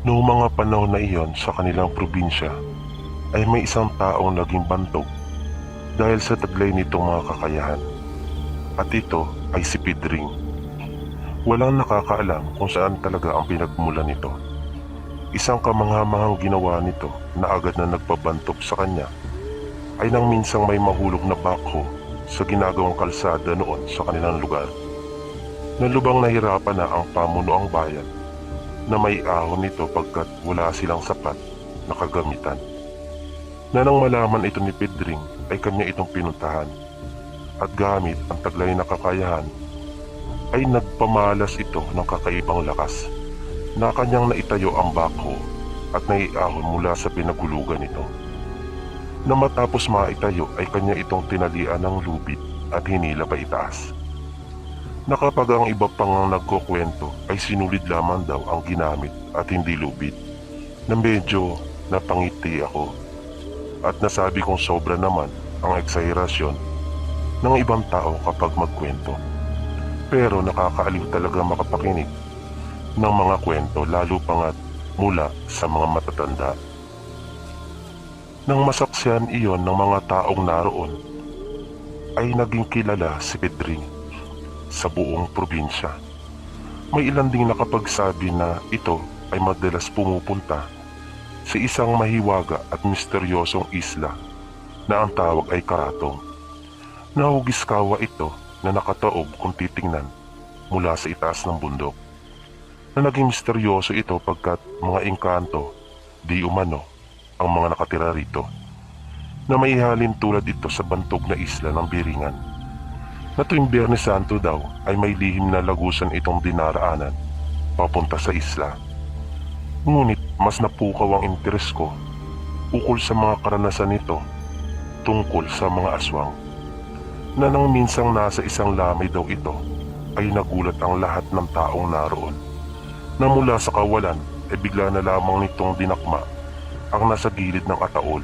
Noong mga panahon na iyon sa kanilang probinsya ay may isang taong naging bantog dahil sa taglay nitong mga kakayahan. At ito ay si Pedring. Walang nakakaalam kung saan talaga ang pinagmulan nito. Isang kamangha-manghang ginawa nito na agad na nagpabantog sa kanya ay nang minsang may mahulog na bakho sa ginagawang kalsada noon sa kanilang lugar. Nalubang nahirapan na ang pamunuang bayan na may ahon nito pagkat wala silang sapat na kagamitan. Na nang malaman ito ni Pedring ay kanya itong pinuntahan at gamit ang taglay na kakayahan ay nagpamalas ito ng kakaibang lakas na kanyang naitayo ang bakho at naiahon mula sa pinagulugan nito. Na matapos maitayo ay kanya itong tinalian ng lubid at hinila pa itaas. Na kapag ang iba pang nagkukwento ay sinulid lamang daw ang ginamit at hindi lubid, na medyo napangiti ako at nasabi kong sobra naman ang eksaherasyon ng ibang tao kapag magkwento. Pero nakakaaliw talaga makapakinig ng mga kwento lalo pangat mula sa mga matatanda. Nang masaksihan iyon ng mga taong naroon ay naging kilala si Pedring sa buong probinsya. May ilan ding nakapagsabi na ito ay madalas pumupunta sa isang mahiwaga at misteryosong isla na ang tawag ay Karatong. Nahugiskawa ito na nakataob kung titingnan mula sa itaas ng bundok. Na naging misteryoso ito pagkat mga engkanto di umano ang mga nakatira rito, na may halin tulad ito sa bantog na isla ng Biringan, na tuwing Biyernes Santo daw ay may lihim na lagusan itong dinaraanan papunta sa isla. Ngunit mas napukaw ang interes ko ukol sa mga karanasan nito tungkol sa mga aswang, na nang minsang nasa isang lamay daw ito ay nagulat ang lahat ng taong naroon, na mula sa kawalan ay bigla na lamang nitong dinakma ang nasa gilid ng ataol,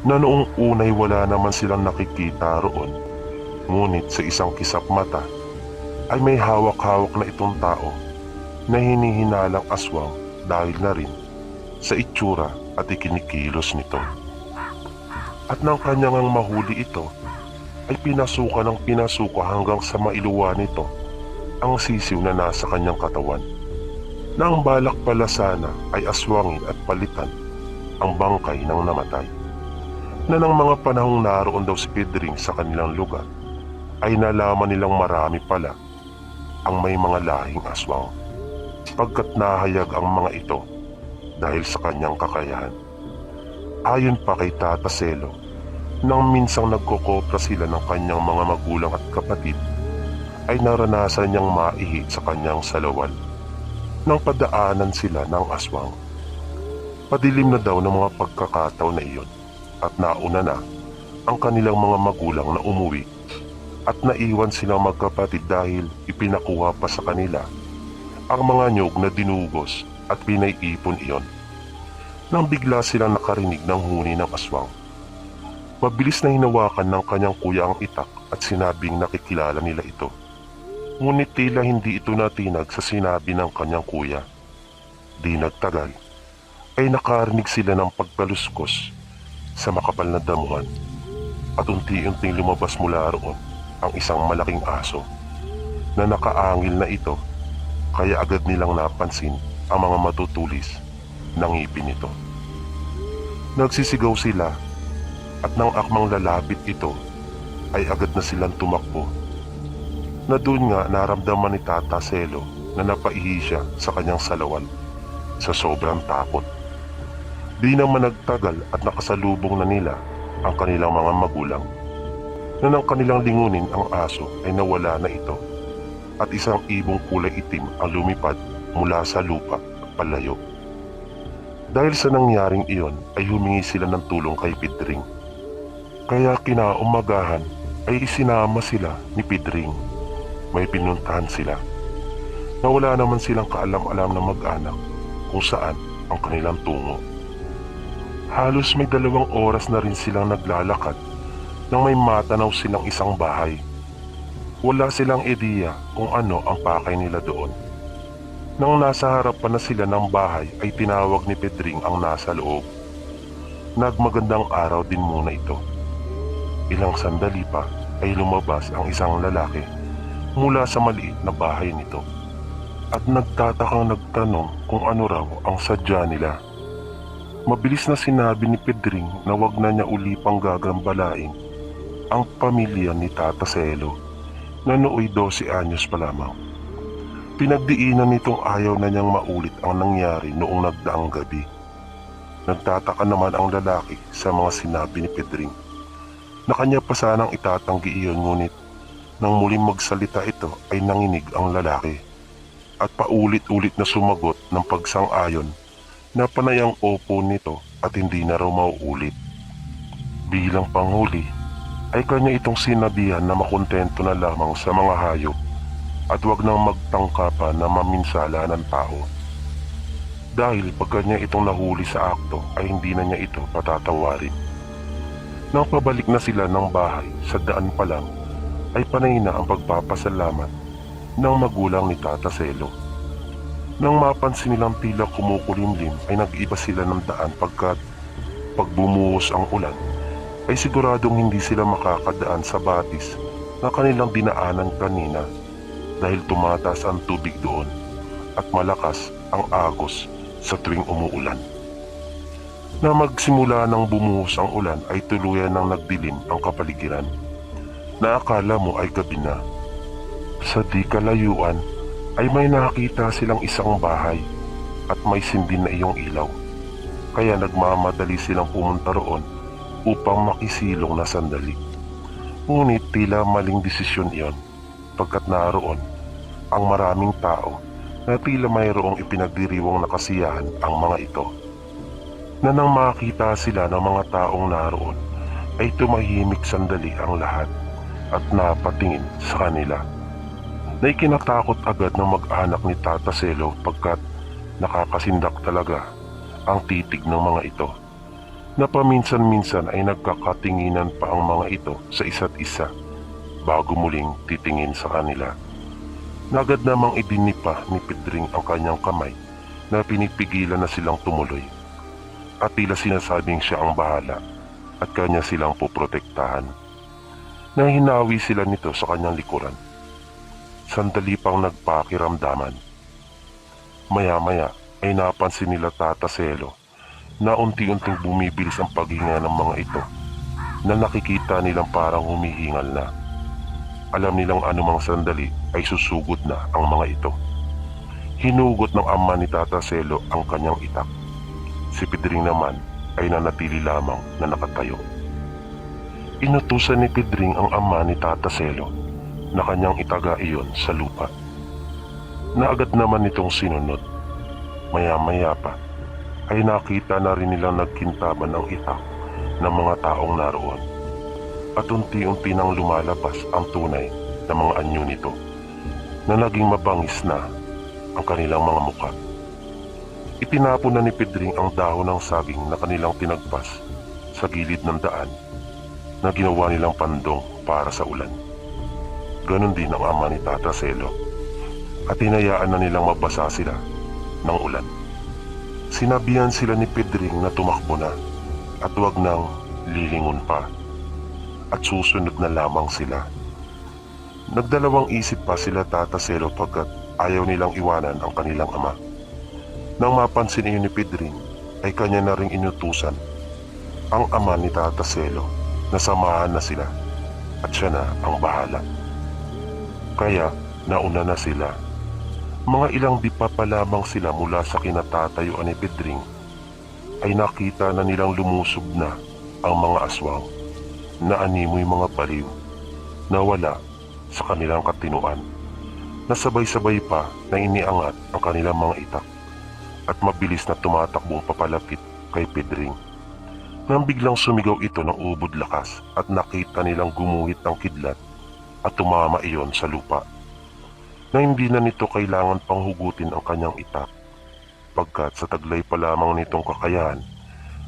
na noong unay wala naman silang nakikita roon. Ngunit sa isang kisap mata ay may hawak-hawak na itong tao na hinihinalang aswang dahil na rin sa itsura at ikinikilos nito. At nang kanyang mahuli ito ay pinasuka ng pinasuka hanggang sa mailuwa nito ang sisiw na nasa kanyang katawan, na ang balak pala sana ay aswangin at palitan ang bangkay ng namatay. Na ng mga panahong naroon daw si Pedring sa kanilang lugar ay nalaman nilang marami pala ang may mga lahing aswang, pagkat nahayag ang mga ito dahil sa kanyang kakayahan. Ayon pa kay Tata Selo, nang minsang nagkokopra sila ng kanyang mga magulang at kapatid, ay naranasan niyang maihi sa kanyang salawal nang padaanan sila ng aswang. Padilim na daw ng mga pagkakataon na iyon at nauna na ang kanilang mga magulang na umuwi at naiwan silang magkapatid dahil ipinakuha pa sa kanila ang mga nyog na dinugos at pinaiipon iyon. Nang bigla silang nakarinig ng huni ng aswang, mabilis na hinawakan ng kanyang kuya ang itak at sinabing nakikilala nila ito. Ngunit tila hindi ito natinag sa sinabi ng kanyang kuya. Di nagtagal ay nakarinig sila ng pagkaluskos sa makapal na damuhan at unti-unting lumabas mula roon ang isang malaking aso na nakaangil na ito, kaya agad nilang napansin ang mga matutulis ng ngipin nito. Nagsisigaw sila at nang akmang lalapit ito ay agad na silang tumakbo, na doon nga naramdaman ni Tata Selo na napaihi siya sa kanyang salawan sa sobrang takot. Di naman nagtagal at nakasalubong na nila ang kanilang mga magulang, na nang kanilang lingunin ang aso ay nawala na ito at isang ibong kulay itim ang lumipad mula sa lupa palayo. Dahil sa nangyaring iyon ay humingi sila ng tulong kay Pedring. Kaya kinaumagahan ay isinama sila ni Pedring. May pinuntahan sila na wala naman silang kaalam-alam na mag-anak kung saan ang kanilang tungo. Halos may 2 oras na rin silang naglalakad nang may matanaw silang isang bahay. Wala silang ideya kung ano ang pakay nila doon. Nang nasa harapan na sila ng bahay ay tinawag ni Pedring ang nasa loob. Nagmagandang araw din muna ito. Ilang sandali pa ay lumabas ang isang lalaki mula sa maliit na bahay nito at nagtatakang nagtanong kung ano raw ang sadya nila. Mabilis na sinabi ni Pedring na wag na niya uli pang gagambalain ang pamilya ni Tata Selo na nooy 12 anyos pa lamang. Pinagdiinan nitong ayaw na niyang maulit ang nangyari noong nagdaang gabi. Nagtataka naman ang lalaki sa mga sinabi ni Pedring na kanya pa sanang itatanggi iyon, ngunit nang muling magsalita ito ay nanginig ang lalaki at paulit-ulit na sumagot ng pagsang-ayon na panayang opo nito at hindi na raw mauulit. Bilang panghuli ay kanya itong sinabihan na makontento na lamang sa mga hayop at wag nang magtangka pa na maminsala ng tao. Dahil pag kanya itong nahuli sa akto ay hindi na niya ito patatawarin. Nang pabalik na sila ng bahay, sa daan pa lang ay panay na ang pagpapasalamat ng magulang ni Tata Selo. Nang mapansin nilang tila kumukulimlim ay nag-iba sila ng daan pagkat pag bumuhos ang ulan ay siguradong hindi sila makakadaan sa batis na kanilang dinaanan kanina dahil tumataas ang tubig doon at malakas ang agos sa tuwing umuulan. Na magsimula ng bumuhos ang ulan ay tuluyan ng nagdilim ang kapaligiran na akala mo ay gabi na. Sa di kalayuan ay may nakita silang isang bahay at may sindin na iyong ilaw, kaya nagmamadali silang pumunta roon upang makisilong na sandali. Ngunit tila maling desisyon iyon pagkat naroon ang maraming tao na tila mayroong ipinagdiriwang na kasiyahan ang mga ito. Na nang makita sila ng mga taong naroon ay tumahimik sandali ang lahat at napatingin sa kanila. Na ikinatakot agad ng mag-anak ni Tata Selo pagkat nakakasindak talaga ang titig ng mga ito. Na paminsan-minsan ay nagkakatinginan pa ang mga ito sa isa't isa bago muling titingin sa kanila. Nagad namang idinipa ni Pedring ang kanyang kamay na pinipigilan na silang tumuloy. At tila sinasabing siya ang bahala at kanya silang poprotektahan. Nang hinawi sila nito sa kanyang likuran, sandali pang nagpakiramdaman. Maya-maya ay napansin nila Tata Selo na unti-unting bumibilis ang paghinga ng mga ito na nakikita nilang parang humihingal na. Alam nilang anumang sandali ay susugod na ang mga ito. Hinugot ng ama ni Tata Selo ang kanyang itak. Si Pedring naman ay nanatili lamang na nakatayo. Inutusan ni Pedring ang ama ni Tata Selo na kanyang itaga iyon sa lupa. Na agad naman itong sinunod. Maya-maya pa ay nakita na rin nilang nagkintaban ang itak ng mga taong naroon. At unti-unti nang lumalabas ang tunay na mga anyo nito na naging mabangis na ang kanilang mga mukha. Itinapon na ni Pedring ang dahon ng saging na kanilang tinagpas sa gilid ng daan na ginawa nilang pandong para sa ulan. Ganon din ang ama ni Tata Selo at hinayaan na nilang mabasa sila ng ulan. Sinabihan sila ni Pedring na tumakbo na at wag nang lilingon pa at susunod na lamang sila. Nagdalawang isip pa sila Tata Selo pagkat ayaw nilang iwanan ang kanilang ama. Nang mapansin iyon ni Pedring ay kanya na ring inutusan ang ama ni Tata Selo na samahan na sila at siya na ang bahala. Kaya nauna na sila. Mga ilang di pa lamang sila mula sa kinatatayuan ni Pedring ay nakita na nilang lumusob na ang mga aswang na animoy mga baliw na wala sa kanilang katinuan. Nasabay-sabay pa na iniangat ang kanilang mga itak at mabilis na tumatakbong papalapit kay Pedring. Nang biglang sumigaw ito ng ubod lakas at nakita nilang gumuhit ang kidlat at tumama iyon sa lupa. Na hindi na nito kailangan pang hugutin ang kanyang itak pagkat sa taglay pa lamang nitong kakayahan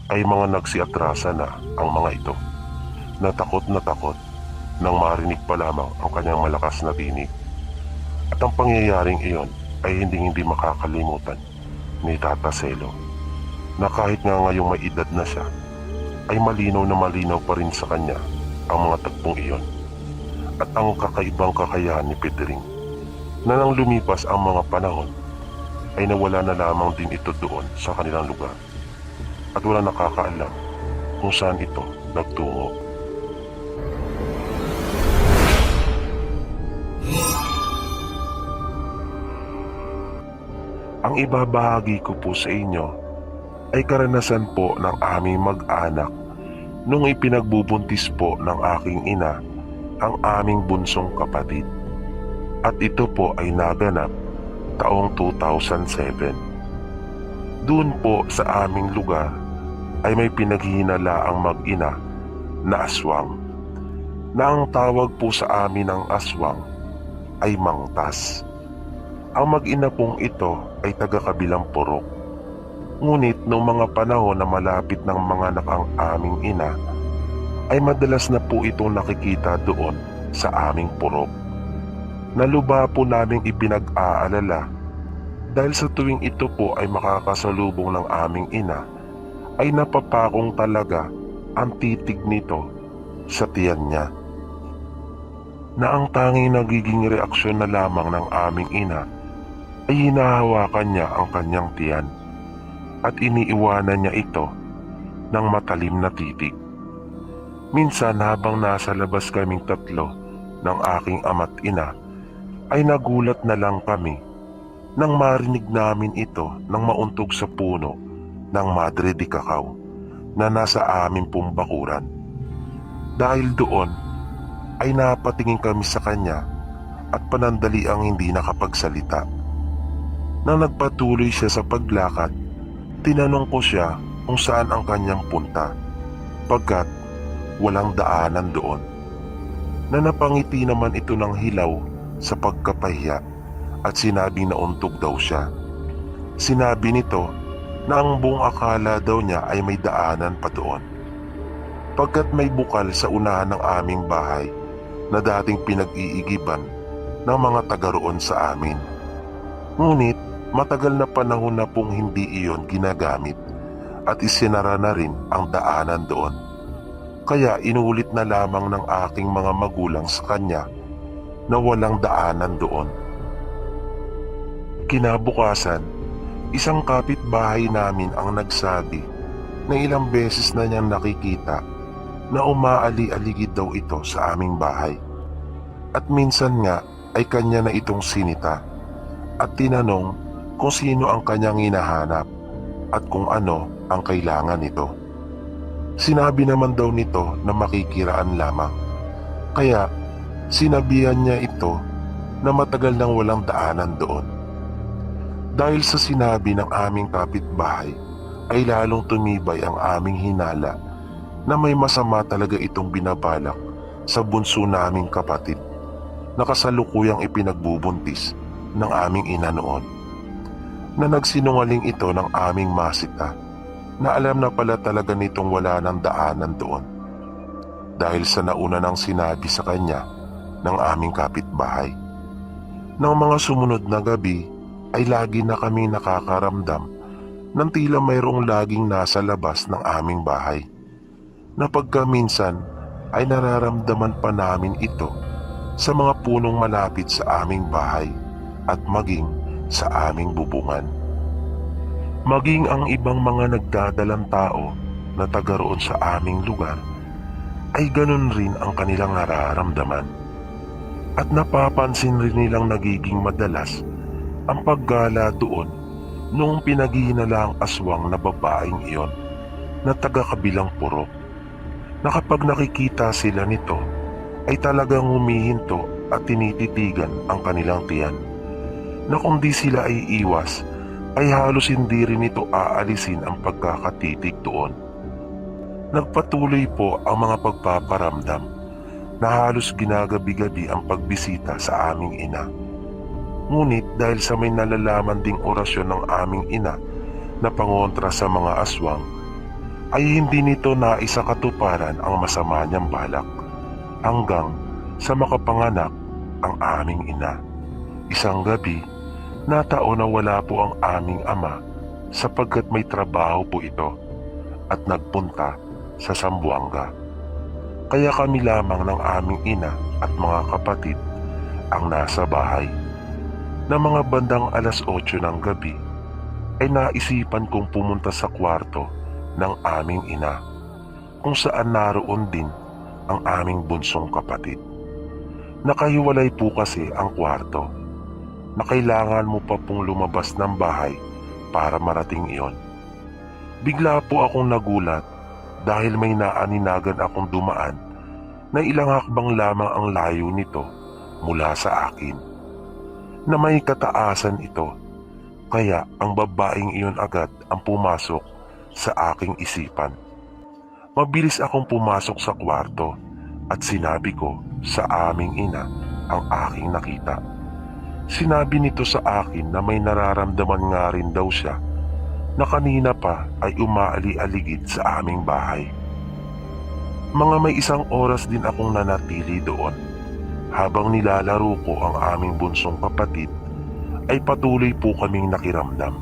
ay mga nagsiatrasa na ang mga ito. Natakot nang marinig pa lamang ang kanyang malakas na tinig. At ang pangyayaring iyon ay hindi makakalimutan ni Tata Selo na kahit nga ngayong may edad na siya ay malinaw na malinaw pa rin sa kanya ang mga tagpong iyon at ang kakaibang kakayahan ni Pedring na nang lumipas ang mga panahon ay nawala na lamang din ito doon sa kanilang lugar at wala nakakaalam kung saan ito nagtungo. Ang ibabahagi ko po sa inyo ay karanasan po ng aming mag-anak nung ipinagbubuntis po ng aking ina ang aming bunsong kapatid. At ito po ay naganap taong 2007. Doon po sa aming lugar ay may pinaghihinala ang mag-ina na aswang, na ang tawag po sa amin ng aswang ay mangtas. Ang mag-ina pong ito ay taga-kabilang purok. Ngunit noong mga panahon na malapit ng mga ang aming ina, ay madalas na po itong nakikita doon sa aming purok. Naluba po naming ipinag-aalala dahil sa tuwing ito po ay makakasalubong ng aming ina, ay napapakong talaga ang titig nito sa tiyan niya. Na ang tanging nagiging reaksyon na lamang ng aming ina ay hinahawakan niya ang kanyang tiyan at iniiwanan niya ito ng matalim na titig. Minsan habang nasa labas kaming tatlo ng aking ama't ina ay nagulat na lang kami nang marinig namin ito nang mauntog sa puno ng Madre de Cacao na nasa amin pong bakuran. Dahil doon ay napatingin kami sa kanya at panandali ang hindi nakapagsalita. Nang nagpatuloy siya sa paglakad, tinanong ko siya kung saan ang kanyang punta, pagkat walang daanan doon. Na napangiti naman ito ng hilaw sa pagkapahiya at sinabing nauntog daw siya. Sinabi nito na ang buong akala daw niya ay may daanan pa doon, pagkat may bukal sa unahan ng aming bahay na dating pinag-iigiban ng mga taga roon sa amin. Ngunit matagal na panahon na pong hindi iyon ginagamit at isinara na rin ang daanan doon. Kaya inulit na lamang ng aking mga magulang sa kanya na walang daanan doon. Kinabukasan, isang kapitbahay namin ang nagsabi na ilang beses na niyang nakikita na umaali-aligid daw ito sa aming bahay. At minsan nga ay kanya na itong sinita at tinanong kung sino ang kanyang hinahanap at kung ano ang kailangan nito. Sinabi naman daw nito na makikiraan lamang. Kaya sinabihan niya ito na matagal nang walang daanan doon. Dahil sa sinabi ng aming kapitbahay ay lalong tumibay ang aming hinala na may masama talaga itong binabalak sa bunso naming kapatid na kasalukuyang ipinagbubuntis ng aming ina noon. Na nagsinungaling ito ng aming masita na alam na pala talaga nitong wala ng daanan doon dahil sa nauna nang sinabi sa kanya ng aming kapitbahay. Nang mga sumunod na gabi ay lagi na kami nakakaramdam ng tila mayroong laging nasa labas ng aming bahay, na pagkaminsan ay nararamdaman pa namin ito sa mga punong malapit sa aming bahay at maging sa aming bubungan. Maging ang ibang mga nagdadalang tao na taga roon sa aming lugar ay ganun rin ang kanilang nararamdaman. At napapansin rin nilang nagiging madalas ang paggala doon noong pinaghihinala ang aswang na babaeng iyon na taga kabilang purok, na kapag nakikita sila nito ay talagang humihinto at tinititigan ang kanilang tiyan, na kung di sila ay iwas ay halos hindi rin ito aalisin ang pagkakatitig doon. Nagpatuloy po ang mga pagpaparamdam na halos ginagabi-gabi ang pagbisita sa aming ina. Ngunit dahil sa may nalalaman ding orasyon ng aming ina na pangontra sa mga aswang, ay hindi nito naisa katuparan ang masama niyang balak hanggang sa makapanganak ang aming ina. Isang gabi Nataon na wala po ang aming ama sapagkat may trabaho po ito at nagpunta sa Zamboanga. Kaya kami lamang ng aming ina at mga kapatid ang nasa bahay. Na mga bandang 8:00 ng gabi ay naisipan kong pumunta sa kwarto ng aming ina kung saan naroon din ang aming bunsong kapatid. Nakahiwalay po kasi ang kwarto na kailangan mo pa pong lumabas ng bahay para marating iyon. Bigla po akong nagulat dahil may naaninagan akong dumaan na ilang hakbang lamang ang layo nito mula sa akin. Na may kataasan ito, kaya ang babaeng iyon agad ang pumasok sa aking isipan. Mabilis akong pumasok sa kwarto at sinabi ko sa aming ina ang aking nakita. Sinabi nito sa akin na may nararamdaman nga rin daw siya na kanina pa ay umaali-aligid sa aming bahay. Mga may 1 oras din akong nanatili doon. Habang nilalaro ko ang aming bunsong kapatid, ay patuloy po kaming nakiramdam.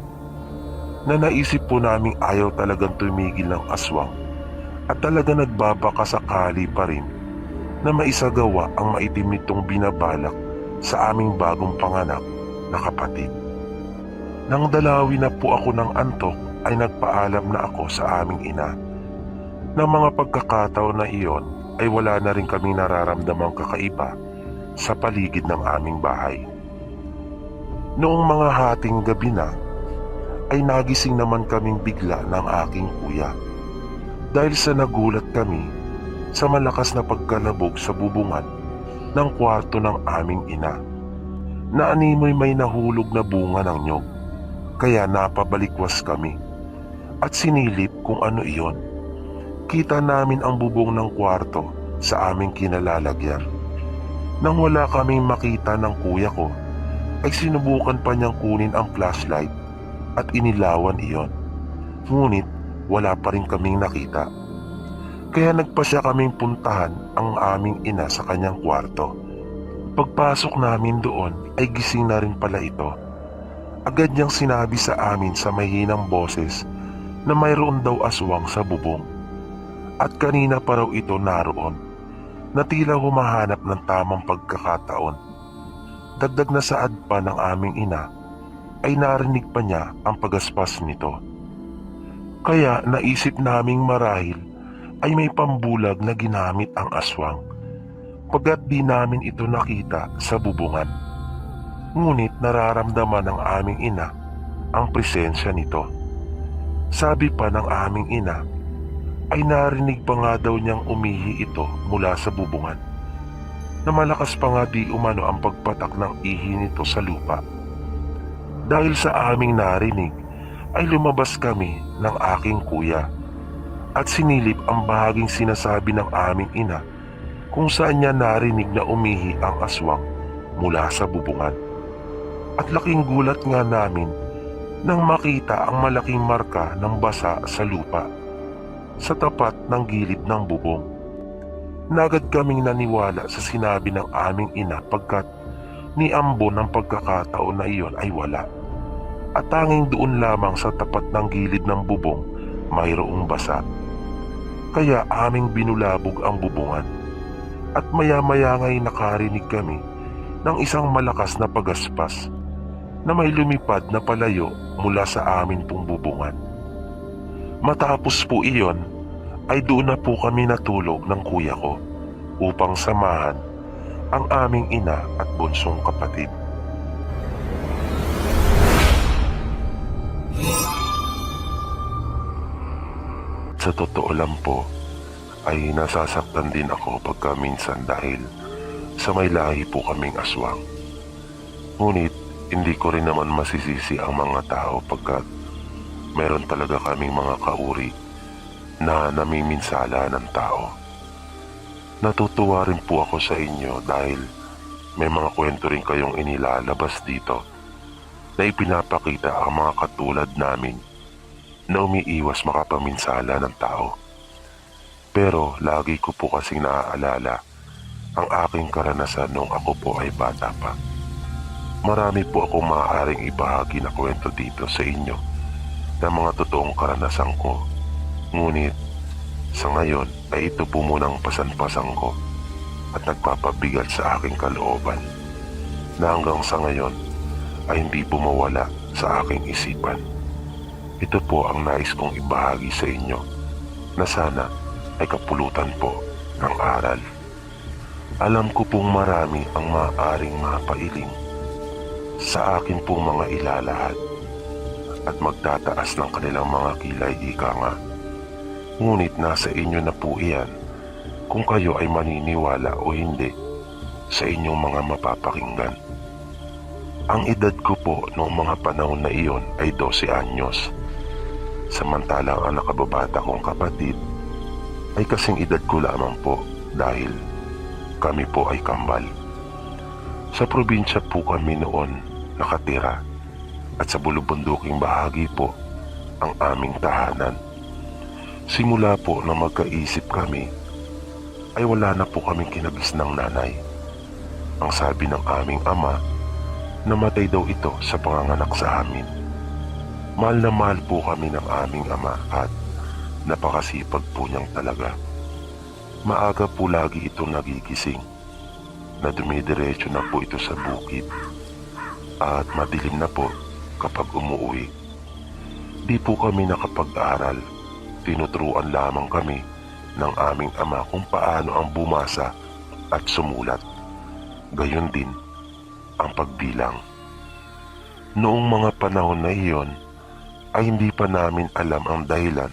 Na naisip po naming ayaw talagang tumigil ng aswang at talaga nagbabakasakali pa rin na maisagawa ang maitim nitong binabalak sa aming bagong panganak na kapatid. Nang dalawi na po ako ng antok ay nagpaalam na ako sa aming ina. Na mga pagkakataon na iyon ay wala na rin kaming nararamdamang kakaiba sa paligid ng aming bahay. Noong mga hating gabi na ay nagising naman kaming bigla ng aking kuya dahil sa nagulat kami sa malakas na pagkalabog sa bubungan ng kwarto ng aming ina. Naanimoy may nahulog na bunga ng nyog, kaya napabalikwas kami at sinilip kung ano iyon. Kita namin ang bubong ng kwarto sa aming kinalalagyan. Nang wala kaming makita ng kuya ko, ay sinubukan pa niyang kunin ang flashlight at inilawan iyon. Ngunit wala pa rin kaming nakita. Kaya nagpasya kaming puntahan ang aming ina sa kanyang kwarto. Pagpasok namin doon ay gising na rin pala ito. Agad niyang sinabi sa amin sa mahinang boses na mayroon daw aswang sa bubong. At kanina pa raw ito naroon, na tila humahanap ng tamang pagkakataon. Dagdag na saad pa ng aming ina ay narinig pa niya ang pagaspas nito. Kaya naisip naming marahil ay may pambulag na ginamit ang aswang, pagkat di namin ito nakita sa bubungan. Ngunit nararamdaman ng aming ina ang presensya nito. Sabi pa ng aming ina ay narinig pa nga daw niyang umihi ito mula sa bubungan, na malakas pa nga di umano ang pagpatak ng ihi nito sa lupa. Dahil sa aming narinig ay lumabas kami ng aking kuya at sinilip ang bahaging sinasabi ng aming ina kung saan niya narinig na umihi ang aswang mula sa bubungan. At laking gulat nga namin nang makita ang malaking marka ng basa sa lupa sa tapat ng gilid ng bubong. Nagad kaming naniwala sa sinabi ng aming ina pagkat ni ambo ng pagkakataon na iyon ay wala. At tanging doon lamang sa tapat ng gilid ng bubong mayroong basa. Kaya aming binulabog ang bubungan. At maya-maya nga'y nakarinig kami ng isang malakas na pagaspas na may lumipad na palayo mula sa amin pong bubungan. Matapos po iyon ay doon na po kami natulog ng kuya ko upang samahan ang aming ina at bunsong kapatid. Sa totoo lang po ay nasasaktan din ako pagka minsan dahil sa may lahi po kaming aswang. Ngunit hindi ko rin naman masisisi ang mga tao pagkat meron talaga kaming mga kauri na namiminsala ng tao. Natutuwa rin po ako sa inyo dahil may mga kwento rin kayong inilalabas dito na ipinapakita ang mga katulad namin na umiiwas makapaminsala ng tao. Pero lagi ko po kasing naaalala ang aking karanasan nung ako po ay bata pa. Marami po akong maaaring ibahagi na kwento dito sa inyo na mga totoong karanasan ko. Ngunit sa ngayon ay ito po munang pasan-pasan ko at nagpapabigat sa aking kalooban na hanggang sa ngayon ay hindi bumawala sa aking isipan. Ito po ang nais kong ibahagi sa inyo na sana ay kapulutan po ng aral. Alam ko pong marami ang maaaring mapailing sa akin pong mga ilalahad at magtataas ng kanilang mga kilay, ika nga. Ngunit nasa inyo na po iyan kung kayo ay maniniwala o hindi sa inyong mga mapapakinggan. Ang edad ko po noong mga panahon na iyon ay 12 anyos. Samantalang ang nakababata kong kapatid ay kasing edad ko lamang po dahil kami po ay kambal. Sa probinsya po kami noon nakatira at sa bulubunduking bahagi po ang aming tahanan. Simula po na magkaisip kami ay wala na po kaming kinabis ng nanay. Ang sabi ng aming ama, namatay daw ito sa panganganak sa amin. Mahal na mahal po kami ng aming ama at napakasipag po niyang talaga. Maaga po lagi itong nagigising na dumidiretso na po ito sa bukid at madilim na po kapag umuwi. Di po kami nakapag-aral. Tinuturuan lamang kami ng aming ama kung paano ang bumasa at sumulat. Gayon din ang pagbilang. Noong mga panahon na iyon ay hindi pa namin alam ang dahilan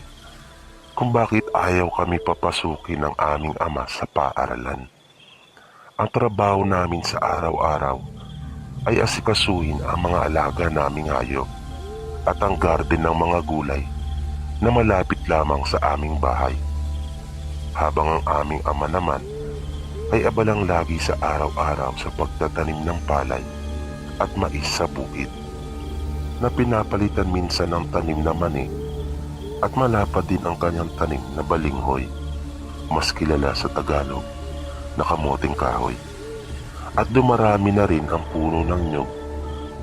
kung bakit ayaw kami papasukin ng aming ama sa paaralan. Ang trabaho namin sa araw-araw ay asikasuhin ang mga alaga naming hayop at ang garden ng mga gulay na malapit lamang sa aming bahay. Habang ang aming ama naman ay abalang lagi sa araw-araw sa pagtatanim ng palay at mais sa bukid na pinapalitan minsan ng tanim na mani at malapad din ang kanyang tanim na balinghoy, mas kilala sa Tagalog na kamuting kahoy. At dumarami na rin ang puno ng nyug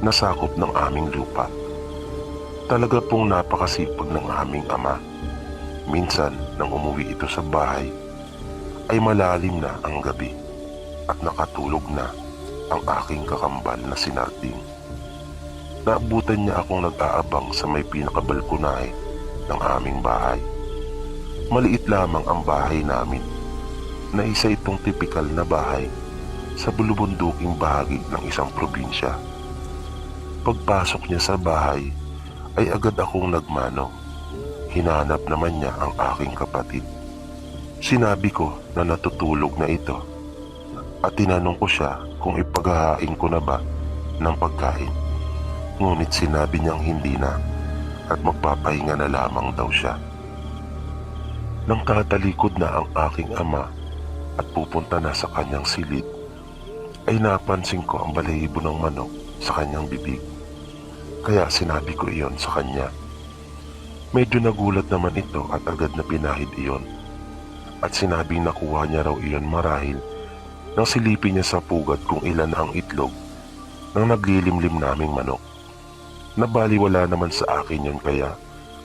na sakop ng aming lupa. Talaga pong napakasipag ng aming ama. Minsan nang umuwi ito sa bahay ay malalim na ang gabi at nakatulog na ang aking kakambal na si Narding. Naabutan niya akong nag-aabang sa may pinakabalkonahe ng aming bahay. Maliit lamang ang bahay namin na isa itong tipikal na bahay sa bulubunduking bahagi ng isang probinsya. Pagpasok niya sa bahay ay agad akong nagmano. Hinanap naman niya ang aking kapatid. Sinabi ko na natutulog na ito at tinanong ko siya kung ipaghahain ko na ba ng pagkain. Ngunit sinabi niyang hindi na at magpapahinga na lamang daw siya. Nang tatalikod na ang aking ama at pupunta na sa kanyang silid, ay napansin ko ang balahibo ng manok sa kanyang bibig. Kaya sinabi ko iyon sa kanya. Medyo nagulat naman ito at agad na pinahid iyon. At sinabing nakuha niya raw iyon marahil nang silipin niya sa pugad kung ilan ang itlog ng naglilimlim naming manok. Nabaliwala naman sa akin yun kaya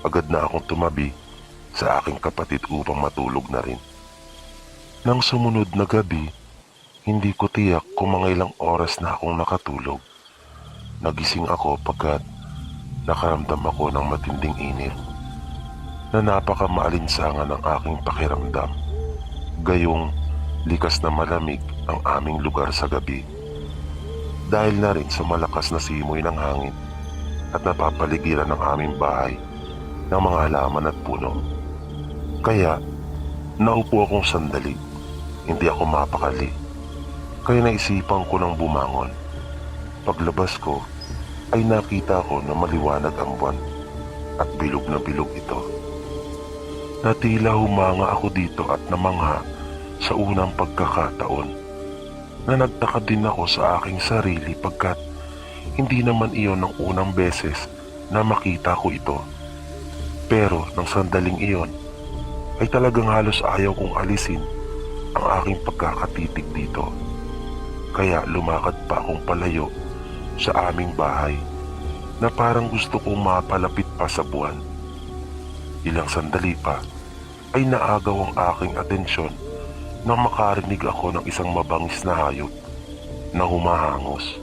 agad na akong tumabi sa aking kapatid upang matulog na rin. Nang sumunod na gabi, hindi ko tiyak kung mga ilang oras na akong nakatulog. Nagising ako pagkat nakaramdam ako ng matinding init na napakamaalinsangan ng aking pakiramdam. Gayong likas na malamig ang aming lugar sa gabi. Dahil na rin sa malakas na simoy ng hangin at napapaligiran ng aming bahay ng mga halaman at puno. Kaya naupo akong sandali. Hindi ako mapakali. Kaya naisipan ko ng bumangon. Paglabas ko ay nakita ko na maliwanag ang buwan at bilog na bilog ito. Natila humanga ako dito at namangha sa unang pagkakataon na nagtaka din ako sa aking sarili pagkat hindi naman iyon ang unang beses na makita ko ito. Pero nang sandaling iyon ay talagang halos ayaw kong alisin ang aking pagkakatitig dito. Kaya lumakad pa akong palayo sa aming bahay na parang gusto kong mapalapit pa sa buwan. Ilang sandali pa ay naagaw ang aking atensyon nang makarinig ako ng isang mabangis na hayop na humahangos.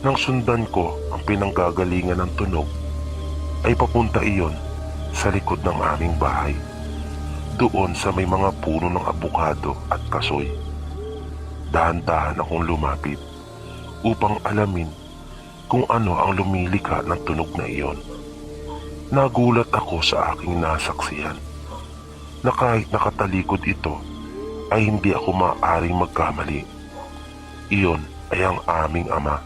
Nang sundan ko ang pinanggagalingan ng tunog, ay papunta iyon sa likod ng aming bahay, doon sa may mga puno ng abukado at kasoy. Dahan-dahan akong lumapit upang alamin kung ano ang lumilika ng tunog na iyon. Nagulat ako sa aking nasaksihan na kahit nakatalikod ito ay hindi ako maaaring magkamali. Iyon ay ang aming ama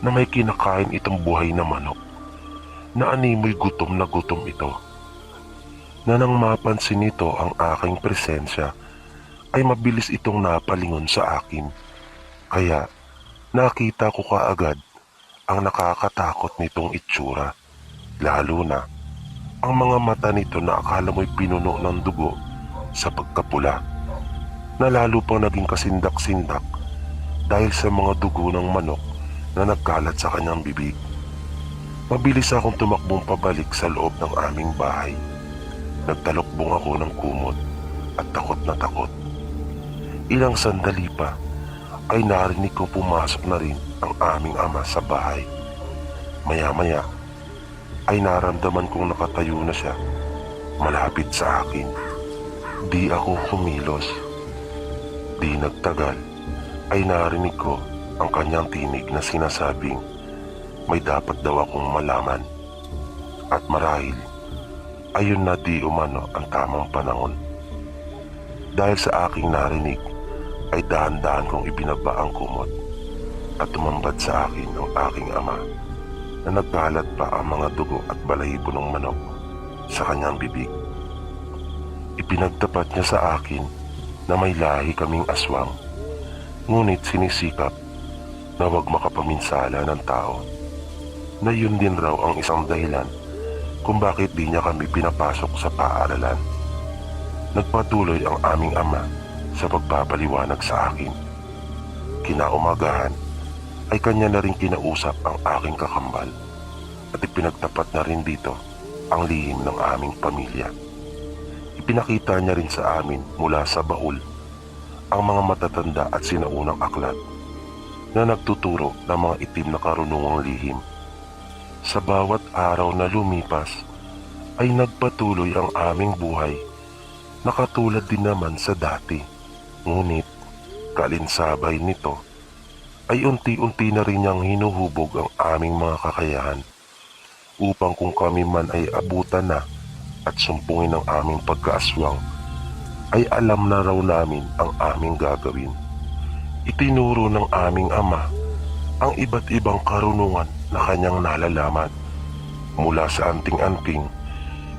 na may kinakain itong buhay na manok na animoy gutom na gutom ito. Na nang mapansin nito ang aking presensya ay mabilis itong napalingon sa akin. Kaya nakita ko kaagad ang nakakatakot nitong itsura, lalo na ang mga mata nito na akala mo'y pinuno ng dugo sa pagkapula, na lalo pang naging kasindak-sindak dahil sa mga dugo ng manok na nagkalat sa kanyang bibig. Mabilis akong tumakbong pabalik sa loob ng aming bahay. Nagtalokbong ako ng kumot at takot na takot. Ilang sandali pa ay narinig ko pumasok na rin ang aming ama sa bahay. Maya-maya ay naramdaman kong nakatayo na siya malapit sa akin. Di ako kumilos. Di nagtagal ay narinig ko ang kanyang tinig na sinasabing may dapat daw akong malaman. At marahil ayun na di umano ang tamang panahon. Dahil sa aking narinig ay dahan-dahan kong ibinaba ang kumot at tumambad sa akin ang aking ama na nagkalat pa ang mga dugo at balahibo ng manok sa kanyang bibig. Ipinagtapat niya sa akin na may lahi kaming aswang, ngunit sinisikap na huwag makapaminsala ng tao, na yun din raw ang isang dahilan kung bakit di niya kami pinapasok sa paaralan. Nagpatuloy ang aming ama sa pagpapaliwanag sa akin. Kinaumagahan ay kanya na rin kinausap ang aking kakambal at ipinagtapat na rin dito ang lihim ng aming pamilya. Ipinakita niya rin sa amin mula sa baul ang mga matatanda at sinaunang aklat na nagtuturo ng mga itim na karunungang lihim. Sa bawat araw na lumipas ay nagpatuloy ang aming buhay na katulad din naman sa dati. Ngunit kalinsabay nito ay unti-unti na rin niyang hinuhubog ang aming mga kakayahan upang kung kami man ay abutan na at sumpungin ng aming pagkaaswang ay alam na raw namin ang aming gagawin. Itinuro ng aming ama ang iba't ibang karunungan na kanyang nalalaman mula sa anting-anting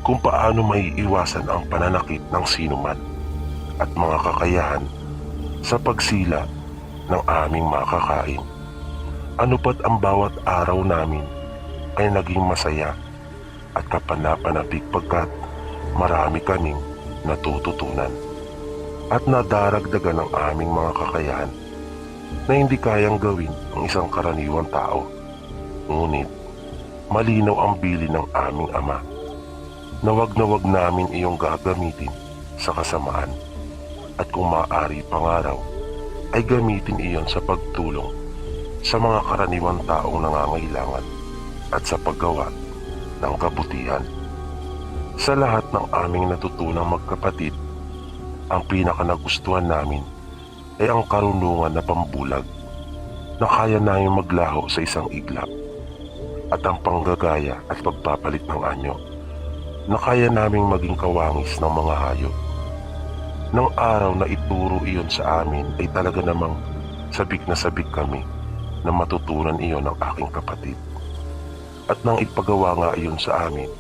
kung paano maiiwasan ang pananakit ng sinuman at mga kakayahan sa pagsila ng aming makakain. Ano pat ang bawat araw namin ay naging masaya at kapanapanabik pagkat marami kaming natututunan at nadaragdagan ng aming mga kakayahan na hindi kayang gawin ng isang karaniwang tao. Ngunit malinaw ang bilin ng aming ama na wag namin iyong gagamitin sa kasamaan at kung maaari pangaraw ay gamitin iyon sa pagtulong sa mga karaniwang taong nangangailangan at sa paggawa ng kabutihan. Sa lahat ng aming natutunang magkapatid, ang pinakanagustuhan namin ay ang karunungan na pambulag na kaya namin maglaho sa isang iglap at ang panggagaya at pagpapalit ng anyo na kaya naming maging kawangis ng mga hayop. Nang araw na ituro iyon sa amin ay talaga namang sabik na sabik kami na matutunan iyon ng aking kapatid. At nang ipagawa nga iyon sa amin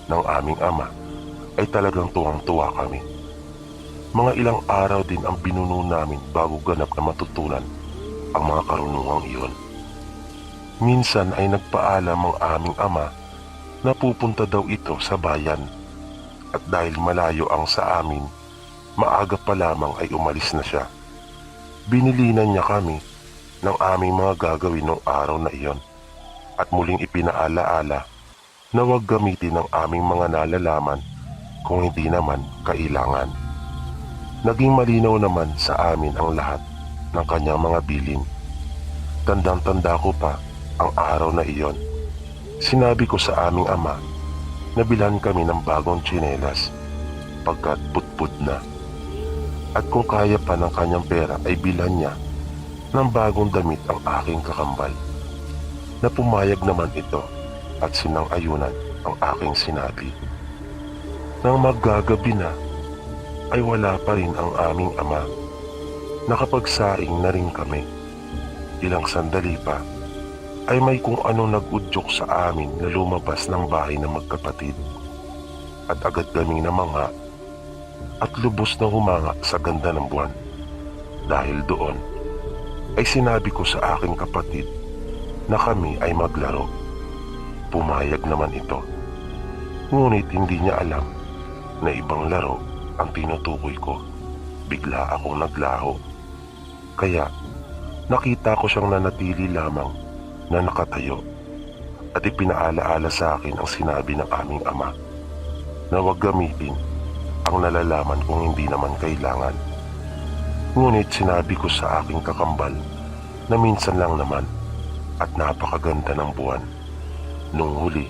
ng aming ama ay talagang tuwang-tuwa kami. Mga ilang araw din ang binuno namin bago ganap na matutunan ang mga karunungang iyon. Minsan ay nagpaalam ang aming ama na pupunta daw ito sa bayan at dahil malayo ang sa amin, maaga pa lamang ay umalis na siya. Binilinan niya kami ng aming mga gagawin noong araw na iyon at muling ipinaalaala na huwag gamitin ang aming mga nalalaman kung hindi naman kailangan. Naging malinaw naman sa amin ang lahat ng kanyang mga bilin. Tandang-tanda ko pa ang araw na iyon. Sinabi ko sa aming ama na bilhan kami ng bagong tsinelas pagkat putput na. At kung kaya pa ng kanyang pera ay bilhan niya ng bagong damit ang aking kakambal. Na pumayag naman ito at sinang-ayunan ang aking sinabi. Nang maggagabi na ay wala pa rin ang aming ama. Nakapagsaing na rin kami. Ilang sandali pa ay may kung anong nag-udyok sa amin na lumabas ng bahay ng magkapatid. At agad kaming namangha at lubos na humanga sa ganda ng buwan. Dahil doon ay sinabi ko sa aking kapatid na kami ay maglaro. Pumayag naman ito. Ngunit hindi niya alam na ibang laro ang tinutukoy ko. Bigla akong naglaho. Kaya nakita ko siyang nanatili lamang na nakatayo at ipinaalaala sa akin ang sinabi ng aming ama na huwag gamitin ang nalalaman kung hindi naman kailangan. Ngunit sinabi ko sa aking kakambal na minsan lang naman at napakaganda ng buwan. Nung huli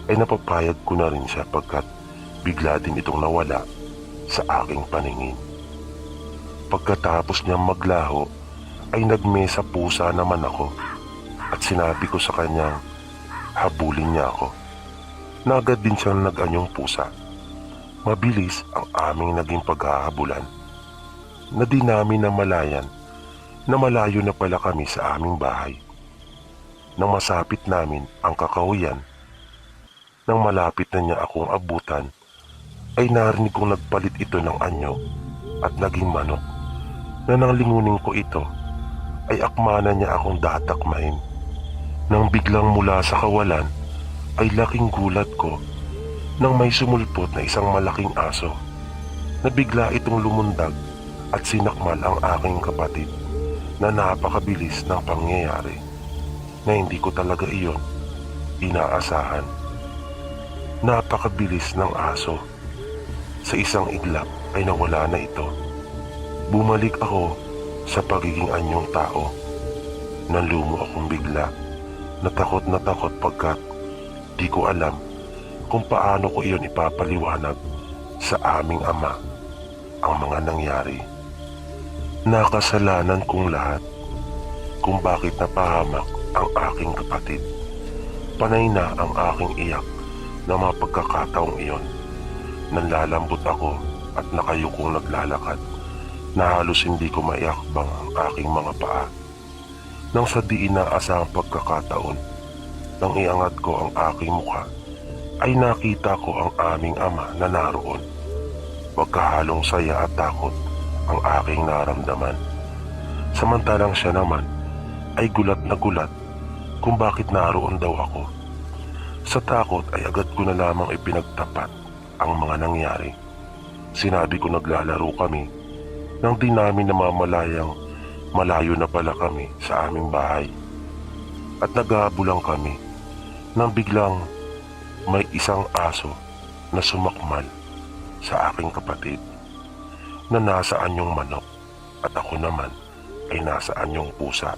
ay napapayag ko na rin siya pagkat bigla din itong nawala sa aking paningin. Pagkatapos niyang maglaho ay nagmesa pusa naman ako at sinabi ko sa kanyang habulin niya ako. Na agad din siyang nag-anyong pusa. Mabilis ang aming naging paghahabulan na di namin namalayan na malayo na pala kami sa aming bahay. Nang masapit namin ang kakahuyan, nang malapit na niya akong abutan, ay narinig kong nagpalit ito ng anyo at naging manok na nang lingunin ko ito ay akmana niya akong datakmahin. Nang biglang mula sa kawalan ay laking gulat ko nang may sumulpot na isang malaking aso na bigla itong lumundag at sinakmal ang aking kapatid na napakabilis ng pangyayari na hindi ko talaga iyon inaasahan. Napakabilis ng aso. Sa isang iglap ay nawala na ito. Bumalik ako sa pagiging anyong tao. Nalumo akong bigla. Natakot na takot pagkat di ko alam kung paano ko iyon ipapaliwanag sa aming ama ang mga nangyari. Nakasalanan kong lahat kung bakit napahamak ang aking kapatid. Panay na ang aking iyak na mga pagkakataong iyon. Nanlalambot ako at nakayukong naglalakad na halos hindi ko maiakbang ang aking mga paa. Nang sa di inaasahang pagkakataon, nang iangat ko ang aking mukha, ay nakita ko ang aming ama na naroon. Magkahalong saya at takot ang aking naramdaman. Samantalang siya naman ay gulat na gulat kung bakit naroon daw ako. Sa takot ay agad ko na lamang ipinagtapat ang mga nangyari. Sinabi ko naglalaro kami nang di namin namamalayang malayo na pala kami sa aming bahay. At naghahabulan kami nang biglang may isang aso na sumakmal sa aking kapatid na nasa anyong manok at ako naman ay nasa anyong pusa.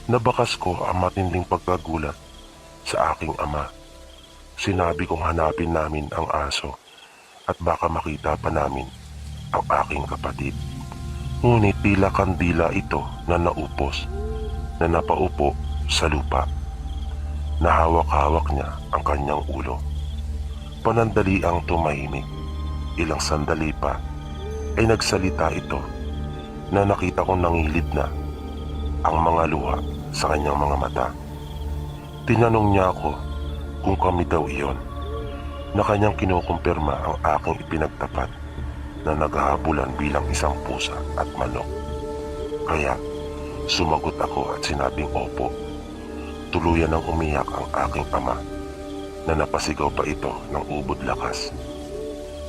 Nabakas ko ang matinding pagkagulat sa aking ama. Sinabi kong hanapin namin ang aso at baka makita pa namin ang aking kapatid. Ngunit tila kandila ito na naupos, na napaupo sa lupa. Nahawak-hawak niya ang kanyang ulo. Panandali ang tumahimik. Ilang sandali pa ay nagsalita ito na nakita kong nangilid na ang mga luha sa kanyang mga mata. Tinanong niya ako kung kami daw iyon, na kanyang kinukumpirma ang aking ipinagtapat na naghahabulan bilang isang pusa at manok. Kaya sumagot ako at sinabing opo. Tuluyan ng umiyak ang aking ama na napasigaw pa ito ng ubod lakas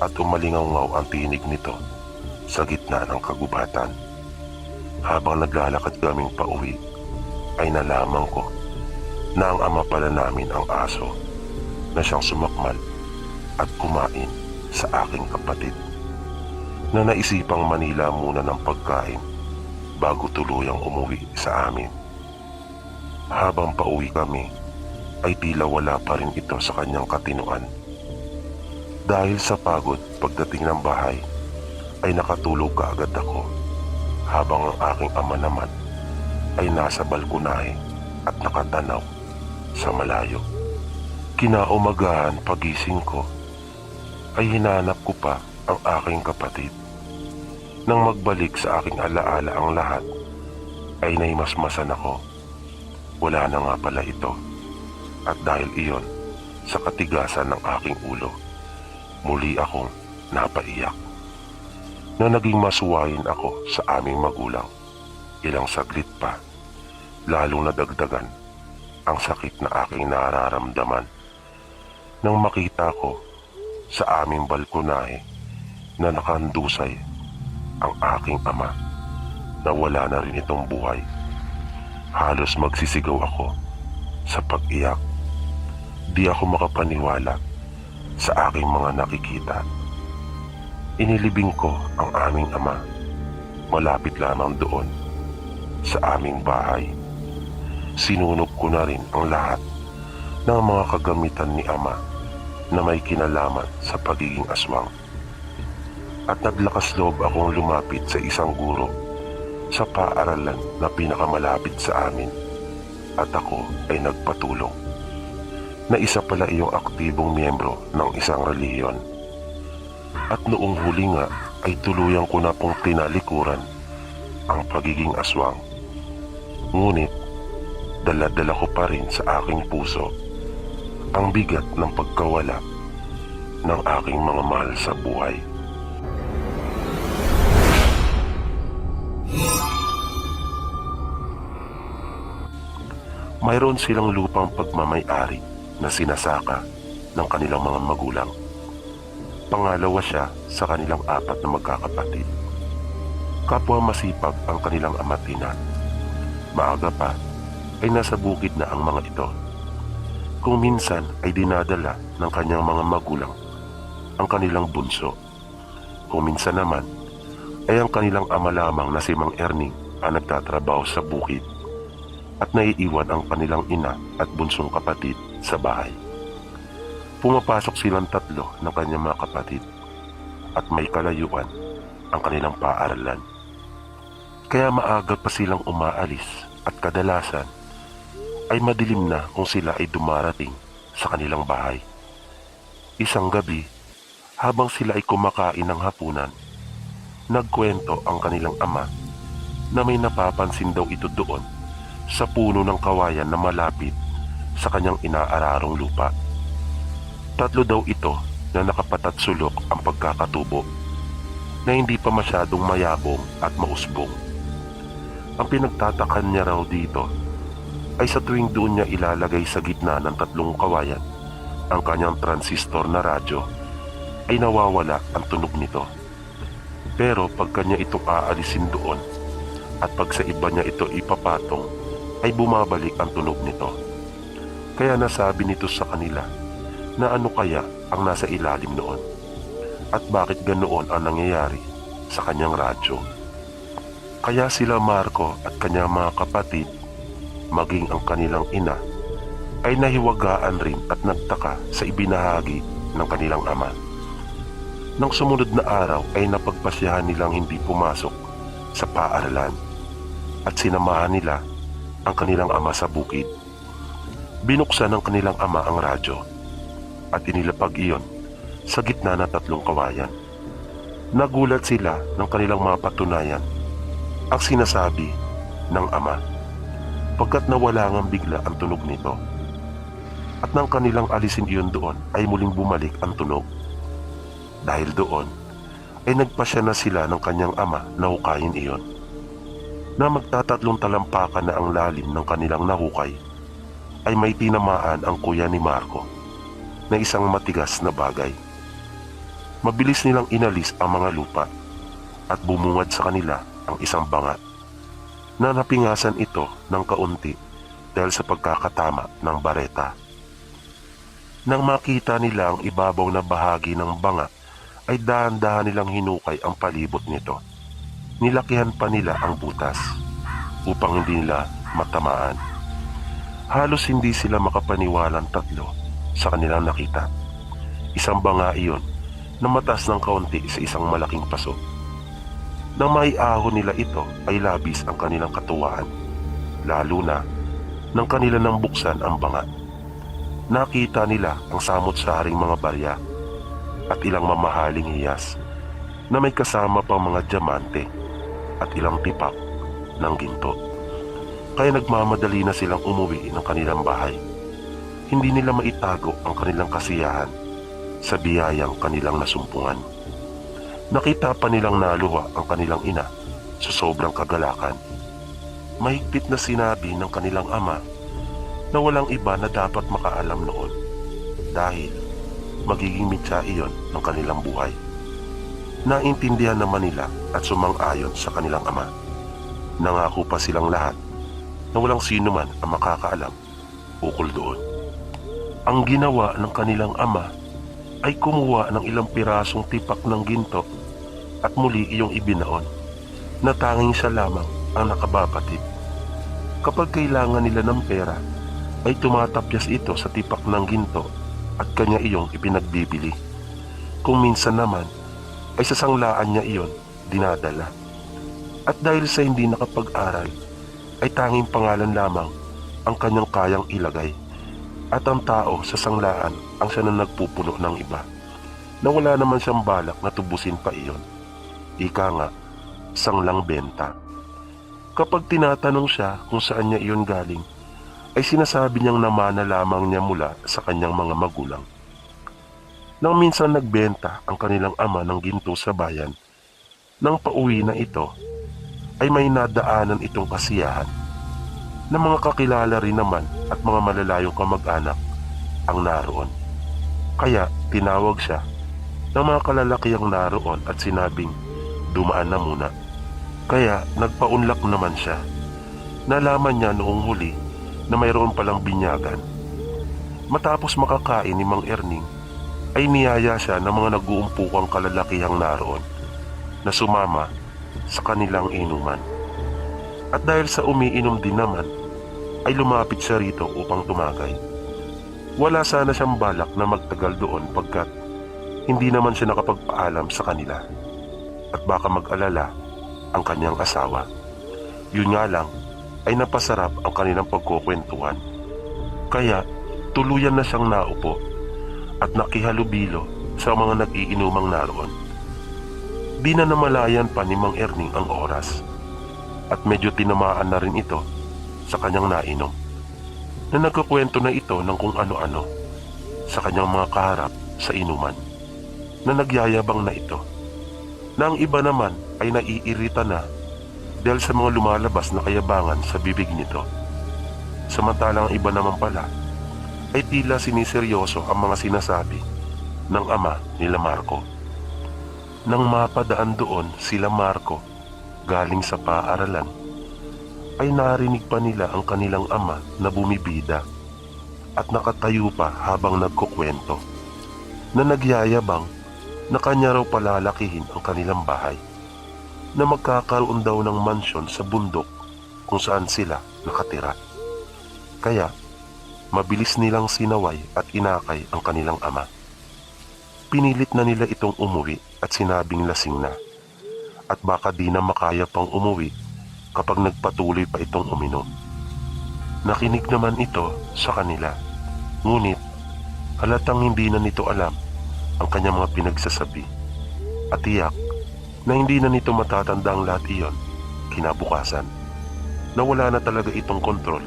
at umalingaw-ngaw ang tinig nito sa gitna ng kagubatan. Habang naglalakad kaming pauwi, ay nalaman ko na ang ama pala namin ang aso na siyang sumakmal at kumain sa aking kapatid, na naisipang manila muna ng pagkain bago tuluyang umuwi sa amin. Habang pauwi kami, ay tila wala pa rin ito sa kanyang katinuan. Dahil sa pagod pagdating ng bahay, ay nakatulog kaagad ako, habang ang aking ama naman ay nasa balkonahe at nakatanaw sa malayo. Kinaumagahan pagising ko, ay hinanap ko pa ang aking kapatid. Nang magbalik sa aking alaala ang lahat, ay naimasmasan ako. Wala na nga pala ito. At dahil iyon, sa katigasan ng aking ulo, muli akong napaiyak. Na naging masuwayin ako sa aming magulang. Ilang saglit pa, lalong nadagdagan ang sakit na aking nararamdaman nang makita ko sa aming balkonahe na nakahandusay ang aking ama, na wala na rin itong buhay. Halos magsisigaw ako sa pag-iyak. Di ako makapaniwala sa aking mga nakikita. Inilibing ko ang aming ama, malapit lamang doon sa aming bahay. Sinunog ko na rin ang lahat ng mga kagamitan ni ama na may kinalaman sa pagiging aswang. At naglakas loob akong lumapit sa isang guro sa paaralan na pinakamalapit sa amin, at ako ay nagpatulong na isa pala iyong aktibong miyembro ng isang relihiyon. At noong huli nga ay tuluyan ko na pong tinalikuran ang pagiging aswang. Ngunit dala-dala ko pa rin sa aking puso ang bigat ng pagkawala ng aking mga mahal sa buhay. Mayroon silang lupang pagmamay-ari na sinasaka ng kanilang mga magulang. Pangalawa siya sa kanilang 4 na magkakapatid. Kapwa masipag ang kanilang ama't ina. Maaga pa ay nasa bukid na ang mga ito. Kung minsan ay dinadala ng kanyang mga magulang ang kanilang bunso. Kung minsan naman ay ang kanilang ama lamang na si Mang Erning ang nagtatrabaho sa bukid, at naiiwan ang kanilang ina at bunsong kapatid sa bahay. Pumapasok silang 3 ng kanyang mga kapatid, at may kalayuan ang kanilang paaralan. Kaya maaga pa silang umaalis, at kadalasan ay madilim na kung sila ay dumarating sa kanilang bahay. Isang gabi, habang sila ay kumakain ng hapunan, nagkwento ang kanilang ama na may napapansin daw ito doon sa puno ng kawayan na malapit sa kanyang inaararong lupa. 3 daw ito na nakapatatsulok ang pagkakatubo, na hindi pa masyadong mayabong at mausbong. Ang pinagtatakan niya raw dito ay sa tuwing doon niya ilalagay sa gitna ng 3 kawayan ang kanyang transistor na radyo, ay nawawala ang tunog nito. Pero pag kanya itong aalisin doon at pag sa iba niya ito ipapatong, ay bumabalik ang tunog nito. Kaya nasabi nito sa kanila na ano kaya ang nasa ilalim noon, at bakit ganoon ang nangyayari sa kanyang radyo. Kaya sila Marco at kanyang mga kapatid, maging ang kanilang ina, ay nahiwagaan rin at nagtaka sa ibinahagi ng kanilang ama. Nang sumunod na araw ay napagpasyahan nilang hindi pumasok sa paaralan, at sinamahan nila ang kanilang ama sa bukid. Binuksan ng kanilang ama ang radyo at inilapag iyon sa gitna ng 3 kawayan. Nagulat sila ng kanilang mga patunayan ang sinasabi ng ama, pagkat nawala ngang bigla ang tunog nito. At nang kanilang alisin iyon doon ay muling bumalik ang tunog. Dahil doon ay nagpasya na sila ng kanyang ama na hukayin iyon. Na magtatatlong talampakan na ang lalim ng kanilang nahukay, ay may tinamaan ang kuya ni Marco na isang matigas na bagay. Mabilis nilang inalis ang mga lupa at bumungad sa kanila ang isang bangat na napingasan ito ng kaunti dahil sa pagkakatama ng bareta. Nang makita nila ang ibabaw na bahagi ng banga ay dahan-dahan nilang hinukay ang palibot nito. Nilakihan pa nila ang butas upang hindi nila matamaan. Halos hindi sila makapaniwalang tatlo sa kanilang nakita. Isang banga iyon na mataas ng kaunti sa isang malaking paso. Nang maiahon nila ito ay labis ang kanilang katuwaan, lalo na nang kanila nang buksan ang banga. Nakita nila ang samot-saring mga barya at ilang mamahaling hiyas na may kasama pang mga diamante at ilang tipak ng ginto. Kaya nagmamadali na silang umuwi ng kanilang bahay. Hindi nila maitago ang kanilang kasiyahan sa biyayang kanilang nasumpungan. Nakita pa nilang naluha ang kanilang ina sa sobrang kagalakan. Mahigpit na sinabi ng kanilang ama na walang iba na dapat makaalam noon dahil magiging mitya iyon ng kanilang buhay. Naintindihan naman nila at sumang-ayon sa kanilang ama. Nangako pa silang lahat na walang sino man ang makakaalam ukol doon. Ang ginawa ng kanilang ama ay kumuha ng ilang pirasong tipak ng ginto at muli iyong ibinaon na tanging siya lamang ang nakababatid. Kapag kailangan nila ng pera ay tumatapyas ito sa tipak ng ginto at kanya iyong ipinagbibili. Kung minsan naman ay sa sanglaan niya iyon dinadala. At dahil sa hindi nakapag-aral ay tanging pangalan lamang ang kanyang kayang ilagay at ang tao sa sanglaan ang siya na nagpupuno ng iba na wala naman siyang balak na tubusin pa iyon. Ika nga, sanglang benta. Kapag tinatanong siya kung saan niya iyon galing ay sinasabi niyang namana lamang niya mula sa kanyang mga magulang. Nang minsan nagbenta ang kanilang ama ng ginto sa bayan, nang pauwi na ito, ay may nadaanan itong kasiyahan na mga kakilala rin naman at mga malalayong kamag-anak ang naroon. Kaya tinawag siya ng mga kalalakihang naroon at sinabing dumaan na muna. Kaya nagpaunlak naman siya. Nalaman niya noong huli na mayroon palang binyagan. Matapos makakain ni Mang Erning, ay niyaya siya ng mga nag-uumpukang kalalakihang naroon na sumama sa kanilang inuman. At dahil sa umiinom din naman, ay lumapit siya rito upang tumagay. Wala sana siyang balak na magtagal doon pagkat hindi naman siya nakapagpaalam sa kanila at baka mag-alala ang kanyang asawa. Yun nga lang, ay napasarap ang kanilang pagkukwentuhan. Kaya tuluyan na siyang naupo at nakihalubilo sa mga nag-iinumang naroon. Di na namalayan pa ni Mang Erning ang oras at medyo tinamaan na rin ito sa kanyang nainom na nagkukwento na ito ng kung ano-ano sa kanyang mga kaharap sa inuman na nagyayabang na ito, na ang iba naman ay naiirita na dahil sa mga lumalabas na kayabangan sa bibig nito. Samantalang ang iba naman pala ay tila siniseryoso ang mga sinasabi ng ama nila Marco. Nang mapadaan doon sila Marco galing sa paaralan, ay narinig pa nila ang kanilang ama na bumibida at nakatayo pa habang nagkukwento na nagyayabang na kanya raw palalakihin ang kanilang bahay, na magkakaroon daw ng mansyon sa bundok kung saan sila nakatira. Kaya mabilis nilang sinaway at inakay ang kanilang ama. Pinilit na nila itong umuwi at sinabing lasing na at baka di na makaya pang umuwi kapag nagpatuloy pa itong uminom. Nakinig naman ito sa kanila, ngunit halatang hindi na nito alam ang kanyang mga pinagsasabi at tiyak na hindi na nito matatanda ang lahat iyon kinabukasan, na wala na talaga itong kontrol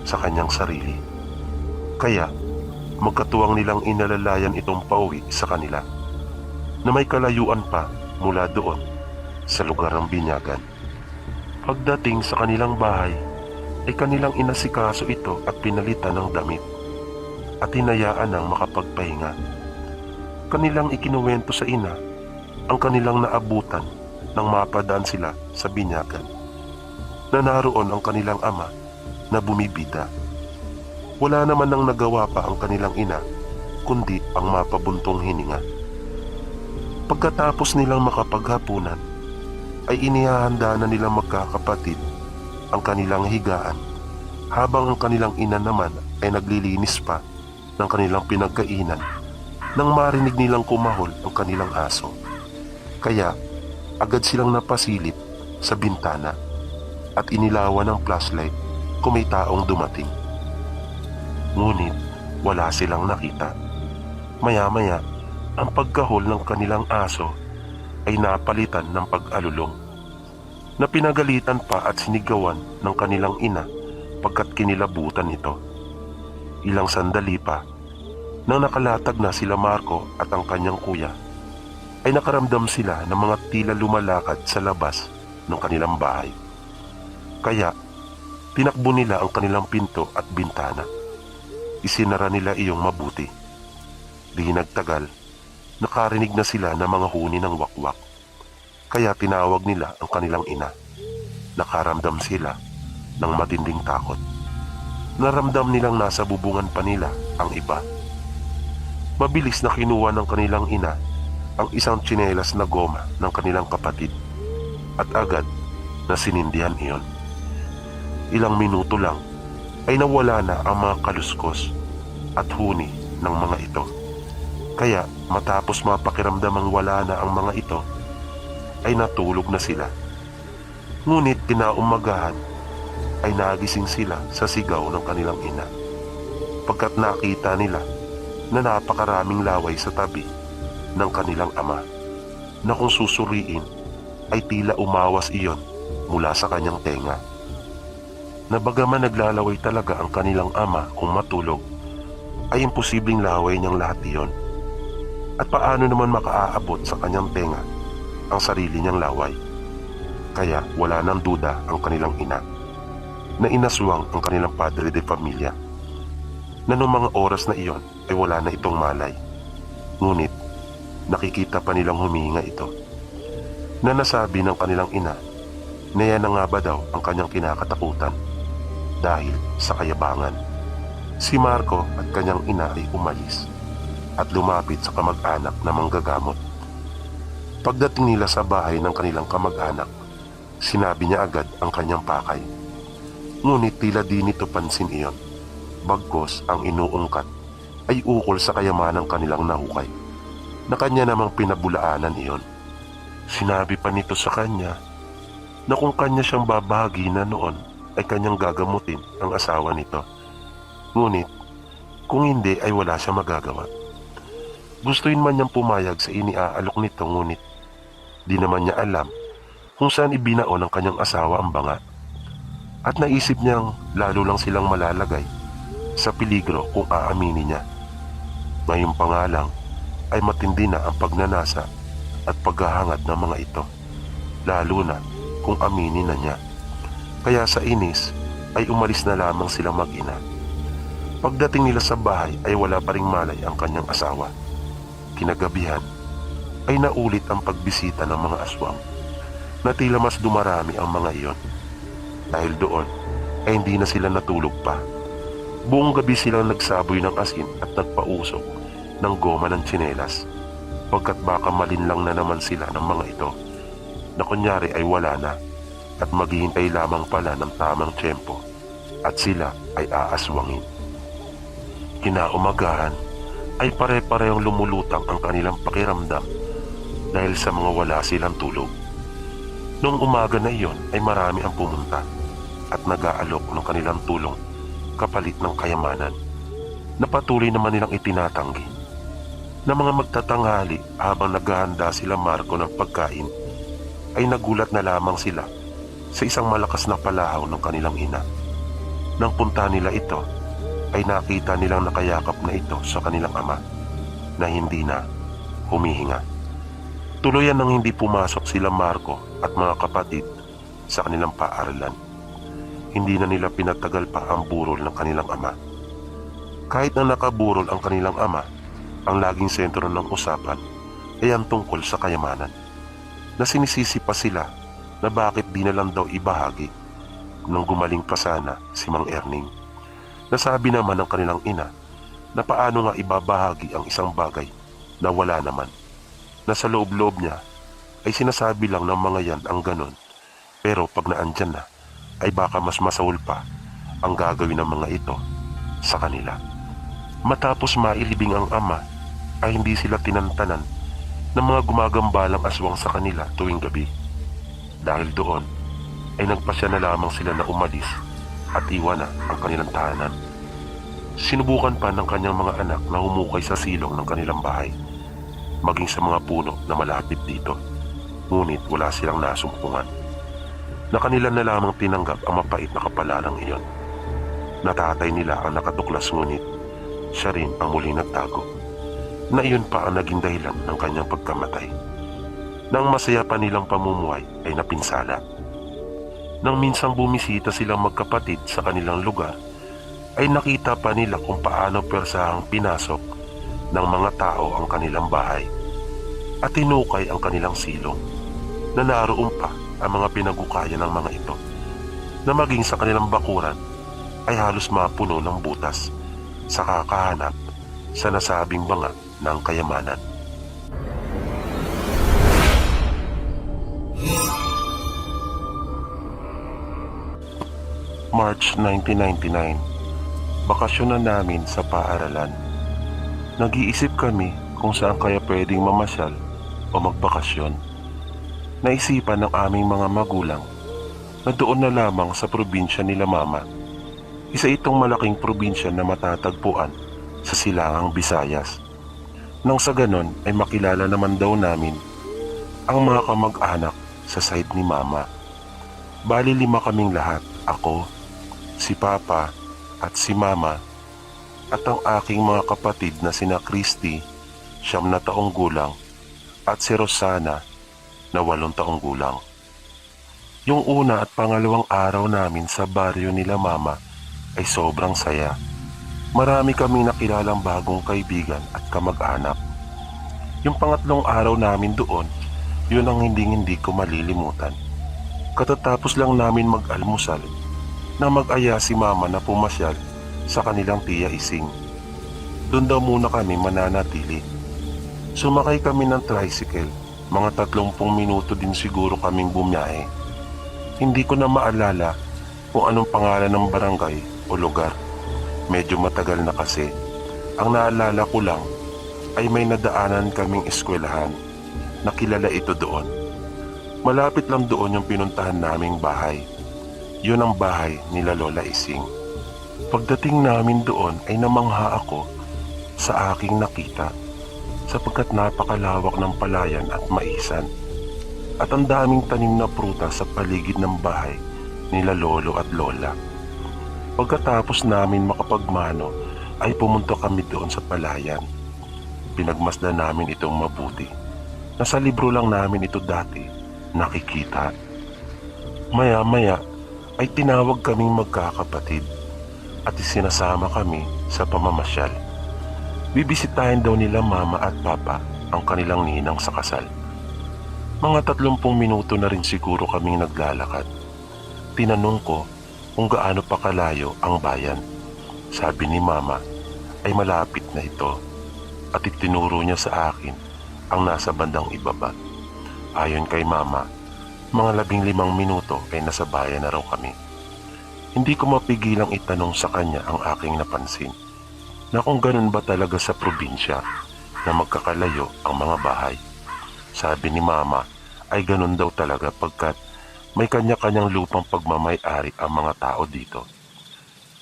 sa kanyang sarili. Kaya magkatuwang nilang inalalayan itong pauwi sa kanila na may kalayuan pa mula doon sa lugar ng binyagan. Pagdating sa kanilang bahay ay kanilang inasikaso ito at pinalitan ng damit at hinayaan ng makapagpahinga. Kanilang ikinuwento sa ina ang kanilang naabutan nang mapadaan sila sa binyagan. na naroon ang kanilang ama na bumibida. Wala naman nang nagawa pa ang kanilang ina kundi ang mapabuntong hininga. Pagkatapos nilang makapaghapunan ay inihahanda na nilang magkakapatid ang kanilang higaan habang ang kanilang ina naman ay naglilinis pa ng kanilang pinagkainan nang marinig nilang kumahol ang kanilang aso. Kaya agad silang napasilip sa bintana at inilawan ng flashlight kung may taong dumating. Ngunit wala silang nakita. Maya-maya, ang pagkahol ng kanilang aso ay napalitan ng pag-alulong na pinagalitan pa at sinigawan ng kanilang ina pagkat kinilabutan ito. Ilang sandali pa, nang nakalatag na sila Marco at ang kanyang kuya, ay nakaramdam sila ng mga tila lumalakad sa labas ng kanilang bahay. Kaya, tinakbo nila ang kanilang pinto at bintana. Isinara nila iyong mabuti. Di nagtagal, nakarinig na sila ng mga huni ng wakwak. Kaya tinawag nila ang kanilang ina. Nakaramdam sila ng matinding takot. Naramdam nilang nasa bubungan pa nila ang iba. Mabilis na kinuha ng kanilang ina ang isang tsinelas na goma ng kanilang kapatid at agad na sinindihan iyon. Ilang minuto lang ay nawala na ang mga kaluskos at huni ng mga ito. Kaya matapos mapakiramdam ang wala na ang mga ito, ay natulog na sila. Ngunit kinaumagahan ay nagising sila sa sigaw ng kanilang ina pagkat nakita nila na napakaraming laway sa tabi ng kanilang ama na kung susuriin ay tila umawas iyon mula sa kanyang tenga. Na bagaman naglalaway talaga ang kanilang ama kung matulog, ay imposibleng laway niyang lahat iyon. At paano naman makaaabot sa kanyang tenga ang sarili niyang laway? Kaya wala nang duda ang kanilang ina na inaswang ang kanilang padre de familia na noong mga oras na iyon ay wala na itong malay. Ngunit nakikita pa nilang humihinga ito na nasabi ng kanilang ina na yan na nga ba daw ang kanyang kinakatakutan dahil sa kayabangan. Si Marco at kanyang ina ay umalis at lumapit sa kamag-anak na manggagamot. Pagdating nila sa bahay ng kanilang kamag-anak, sinabi niya agad ang kanyang pakay. Ngunit tila di nito pansin iyon, bagkos ang inuungkat ay ukol sa kayamanan kanilang nahukay, na kanya namang pinabulaanan iyon. Sinabi pa nito sa kanya na kung kanya siyang babahagi na noon ay kanyang gagamutin ang asawa nito. Ngunit kung hindi ay wala siya magagawa. Gustuin man niyang pumayag sa iniaalok nito, ngunit di naman niya alam kung saan ibinaon ng kanyang asawa ang banga. At naisip niyang lalo lang silang malalagay sa peligro kung aaminin niya. Ngayon pa nga lang ay matindi na ang pagnanasa at paghahangad ng mga ito, lalo na kung aminin na niya. Kaya sa inis ay umalis na lamang silang mag-ina. Pagdating nila sa bahay ay wala pa ring malay ang kanyang asawa. Kinagabihan ay naulit ang pagbisita ng mga aswang na tila mas dumarami ang mga iyon. Dahil doon ay hindi na sila natulog pa. Buong gabi silang nagsaboy ng asin at nagpausok ng goma ng tsinelas pagkat baka malinlang na naman sila ng mga ito na kunyari ay wala na at maghihintay lamang pala ng tamang tiyempo at sila ay aaswangin. Kinaumagahan ay pare-parehong lumulutang ang kanilang pakiramdam dahil sa mga wala silang tulog. Noong umaga na iyon ay marami ang pumunta at nag-aalok ng kanilang tulong kapalit ng kayamanan na patuloy naman nilang itinatanggi. Na mga magtatanghali habang naghahanda sila Marco ng pagkain ay nagulat na lamang sila sa isang malakas na palahaw ng kanilang ina. Nang punta nila ito ay nakita nilang nakayakap na ito sa kanilang ama na hindi na humihinga. Tuluyan nang hindi pumasok sila Marco at mga kapatid sa kanilang paaralan. Hindi na nila pinatagal pa ang burol ng kanilang ama. Kahit na nakaburol ang kanilang ama, ang laging sentro ng usapan ay ang tungkol sa kayamanan, na sinisisi pa sila na bakit di na lang daw ibahagi nang gumaling pa sana si Mang Erning. Nasabi naman ng kanilang ina na paano nga ibabahagi ang isang bagay na wala naman. Na sa loob-loob niya ay sinasabi lang ng mga yan ang ganon, pero pag naandyan na ay baka mas masaul pa ang gagawin ng mga ito sa kanila. Matapos mailibing ang ama ay hindi sila tinantanan ng mga gumagambalang aswang sa kanila tuwing gabi. Dahil doon ay nagpasya na lamang sila na umalis at iwan na ang kanilang tahanan. Sinubukan pa ng kanyang mga anak na humukay sa silong ng kanilang bahay, maging sa mga puno na malapit dito, ngunit wala silang nasumpungan. Na kanila na lamang tinanggap ang mapait na kapalaran iyon. Natatay nila ang nakatuklas, ngunit siya rin ang muling nagtago, na iyon pa ang naging dahilan ng kanyang pagkamatay. Nang masaya pa nilang pamumuhay ay napinsala. Nang minsang bumisita silang magkapatid sa kanilang lugar, ay nakita pa nila kung paano persahang pinasok ng mga tao ang kanilang bahay at tinukay ang kanilang silong, na naroon pa ang mga pinagukaya ng mga ito, na maging sa kanilang bakuran ay halos mapuno ng butas sa kakahanap sa nasabing banga ng kayamanan. March 1999. Bakasyon na namin sa paaralan. Nag-iisip kami kung saan kaya pwedeng mamasyal o magbakasyon. Naisipan ng aming mga magulang na doon na lamang sa probinsya nila mama. Isa itong malaking probinsya na matatagpuan sa silangang Visayas. Nang sa ganon ay makilala naman daw namin ang mga kamag-anak sa side ni mama. Bali 5 kaming lahat, ako, si Papa at si Mama, at ang aking mga kapatid na sina Christy, 9 na taong gulang, at si Rosana na 8 taong gulang. Yung una at pangalawang araw namin sa baryo nila Mama ay sobrang saya. Marami kaming nakilalang bagong kaibigan at kamag-anak. Yung pangatlong araw namin doon, yun ang hindi ko malilimutan. Katatapos lang namin mag-almusal na mag-aya si Mama na pumasyal sa kanilang tiya Ising. Doon daw muna kami mananatili. Sumakay kami ng tricycle, mga 30 minuto din siguro kaming bumiyahe. Hindi ko na maalala kung anong pangalan ng barangay o lugar. Medyo matagal na kasi. Ang naalala ko lang ay may nadaanan kaming eskwelahan na kilala ito doon. Malapit lang doon yung pinuntahan naming bahay. Yun ang bahay nila Lola Ising. Pagdating namin doon ay namangha ako sa aking nakita, sapagkat napakalawak ng palayan at maisan, at ang daming tanim na prutas sa paligid ng bahay nila Lolo at Lola. Pagkatapos namin makapagmano ay pumunta kami doon sa palayan. Pinagmasdan namin itong mabuti. Nasa libro lang namin ito dati nakikita. Maya-maya ay tinawag kaming magkakapatid at isinasama kami sa pamamasyal. Bibisitahin daw nila Mama at Papa ang kanilang ninang sa kasal. Mga 30 minuto na rin siguro kaming naglalakad. Tinanong ko kung gaano pa kalayo ang bayan. Sabi ni Mama ay malapit na ito, at itinuro niya sa akin ang nasa bandang ibaba. Ayon kay Mama, mga 15 minuto ay nasa bayan na raw kami. Hindi ko mapigilang itanong sa kanya ang aking napansin, na kung ganun ba talaga sa probinsya na magkakalayo ang mga bahay. Sabi ni Mama ay ganun daw talaga pagkat may kanya-kanyang lupang pagmamay-ari ang mga tao dito.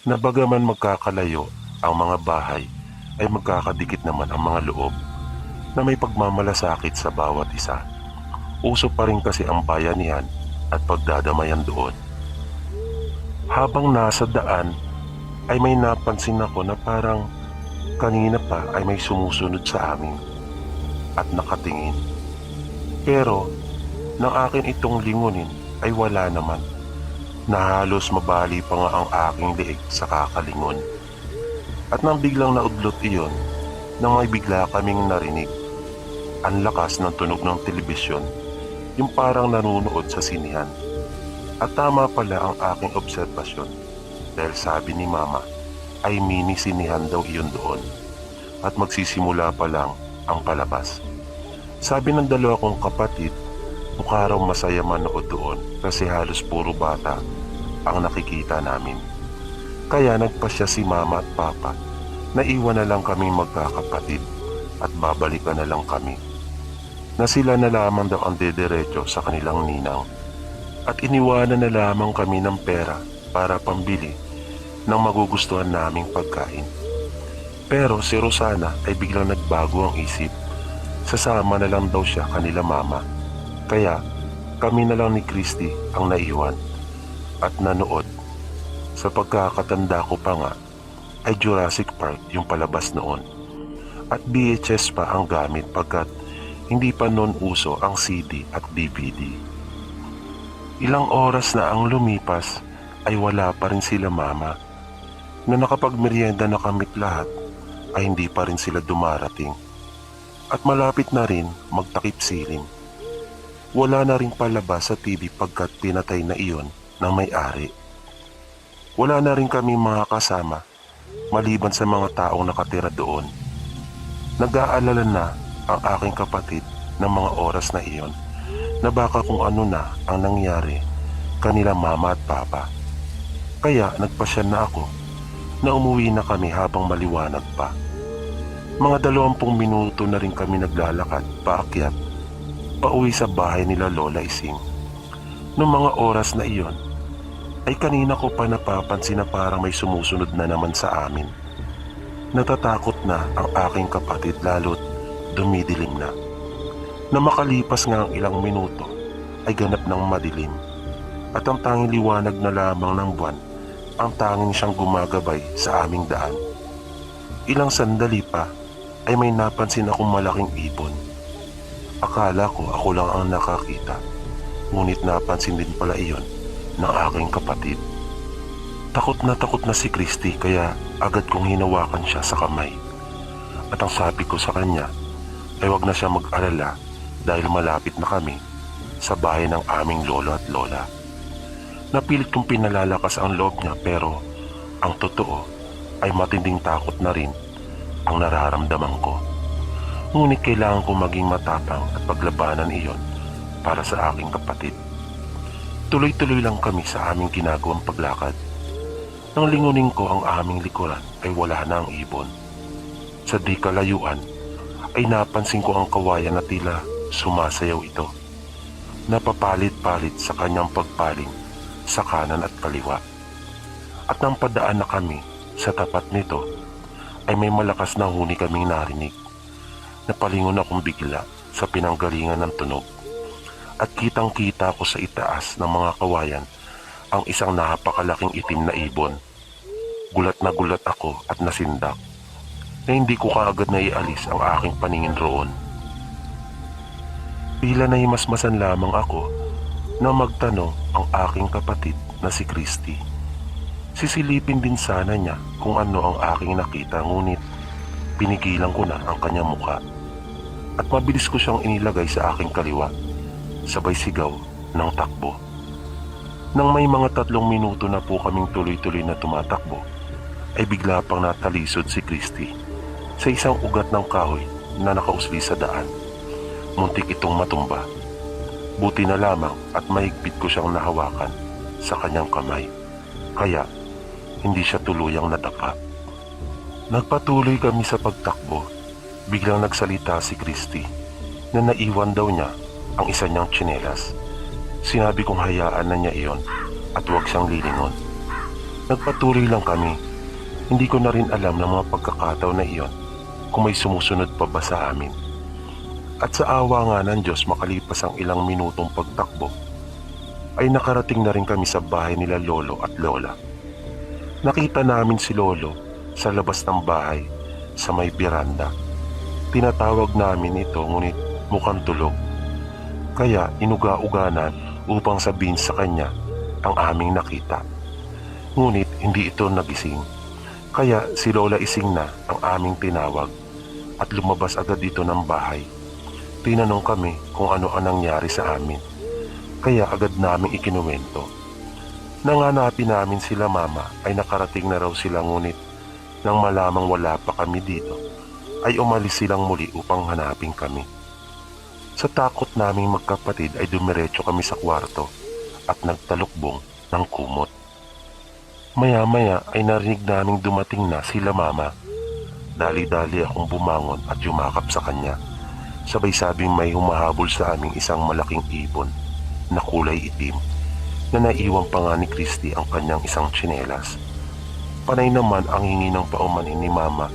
Na bagaman magkakalayo ang mga bahay ay magkakadikit naman ang mga loob na may pagmamalasakit sa bawat isa. Uso pa rin kasi ang bayanihan at pagdadamayan doon. Habang nasa daan ay may napansin ako na parang kanina pa ay may sumusunod sa amin at nakatingin. Pero nang akin itong lingunin ay wala naman, na halos mabali pa nga ang aking leeg sa kakalingon. At nang biglang naudlot iyon, nang may bigla kaming narinig, ang lakas ng tunog ng telebisyon, yung parang nanunood sa sinihan. At tama pala ang aking obserbasyon dahil sabi ni Mama ay mini sinihan daw iyon doon at magsisimula pa lang ang palabas. Sabi ng dalawa kong kapatid, mukha raw masaya manood doon kasi halos puro bata ang nakikita namin. Kaya nagpasya si Mama at Papa na iwan na lang kami magkakapatid at babalikan na lang kami. Na sila na lamang daw ang dederecho sa kanilang ninang. At iniwanan na lamang kami ng pera para pambili ng magugustuhan naming pagkain. Pero si Rosana ay biglang nagbago ang isip. Sasama na lang daw siya kanila Mama. Kaya kami na lang ni Christy ang naiwan at nanood. Sa pagkakatanda ko pa nga ay Jurassic Park yung palabas noon. At VHS pa ang gamit pagkat hindi pa noon uso ang CD at DVD. Ilang oras na ang lumipas ay wala pa rin sila Mama. Na nakapagmeryenda na kamit lahat ay hindi pa rin sila dumarating. At malapit na rin magtakip silim. Wala na rin palabas sa TV pagkat pinatay na iyon ng may-ari. Wala na rin kami mga kasama maliban sa mga taong nakatira doon. Nag-aalala na ang aking kapatid ng mga oras na iyon na baka kung ano na ang nangyari kanila Mama at Papa. Kaya nagpasya na ako na umuwi na kami habang maliwanag pa. Mga 20 minuto na rin kami naglalakad paakyat pauwi sa bahay nila Lola Ising. Noong mga oras na iyon ay kanina ko pa napapansin na parang may sumusunod na naman sa amin. Natatakot na ang aking kapatid lalo't dumidilim na. Na makalipas nga ang ilang minuto ay ganap ng madilim at ang tanging liwanag na lamang ng buwan ang tanging siyang gumagabay sa aming daan. Ilang sandali pa ay may napansin akong malaking ibon. Akala ko ako lang ang nakakita, ngunit napansin din pala iyon ng aking kapatid. Takot na si Christy kaya agad kong hinawakan siya sa kamay. At ang sabi ko sa kanya ay wag na siya mag-alala dahil malapit na kami sa bahay ng aming lolo at lola. Napilit kong pinalalakas ang loob niya pero ang totoo ay matinding takot na rin ang nararamdaman ko. Ngunit kailangan ko maging matapang at paglabanan iyon para sa aking kapatid. Tuloy-tuloy lang kami sa aming ginagawang paglakad. Nang lingunin ko ang aming likuran ay wala na ang ibon. Sa di kalayuan ay napansin ko ang kawayan na tila sumasayaw ito. Napapalit-palit sa kanyang pagpaling sa kanan at kaliwa. At nang padaan na kami sa tapat nito ay may malakas na huni kaming narinig. Napalingon akong bigla sa pinanggalingan ng tunog. At kitang-kita ko sa itaas ng mga kawayan ang isang napakalaking itim na ibon. Gulat na gulat ako at nasindak na hindi ko kaagad na ialis ang aking paningin roon. Tila nahimasmasan lamang ako na magtanong ang aking kapatid na si Christy. Sisilipin din sana niya kung ano ang aking nakita ngunit pinigilan ko na ang kanyang mukha. At mabilis ko siyang inilagay sa aking kaliwa, sabay sigaw ng takbo. Nang may mga 3 minuto na po kaming tuloy-tuloy na tumatakbo, ay bigla pang natalisod si Christy sa isang ugat ng kahoy na nakausli sa daan. Muntik itong matumba. Buti na lamang at mahigpit ko siyang nahawakan sa kanyang kamay. Kaya hindi siya tuluyang nadapa. Nagpatuloy kami sa pagtakbo. Biglang nagsalita si Christy na naiwan daw niya ang isa niyang tsinelas. Sinabi kong hayaan na niya iyon at huwag siyang lilingon. Nagpatuloy lang kami. Hindi ko na rin alam ng mga pagkakataon na iyon kung may sumusunod pa ba sa amin. At sa awa nga ng Diyos makalipas ang ilang minutong pagtakbo ay nakarating na rin kami sa bahay nila Lolo at Lola. Nakita namin si Lolo sa labas ng bahay sa may biranda. Tinatawag namin ito ngunit mukhang tulog. Kaya inuga-uganan upang sabihin sa kanya ang aming nakita. Ngunit hindi ito nagising. Kaya si Lola Ising na ang aming tinawag at lumabas agad dito ng bahay. Tinanong kami kung ano ang nangyari sa amin. Kaya agad namin ikinuwento Nang hanapin namin sila mama ay nakarating na raw sila, ngunit nang malamang wala pa kami dito ay umalis silang muli upang hanapin kami. Sa takot naming magkapatid ay dumiretso kami sa kwarto at nagtalukbong ng kumot. Maya-maya ay narinig naming dumating na sila mama. Dali-dali akong bumangon at yumakap sa kanya. Sabay sabing may humahabol sa aming isang malaking ibon na kulay itim na naiwan pa nga ni Christy ang kanyang isang tsinelas. Panay naman ang hingi ng paumanhin ni mama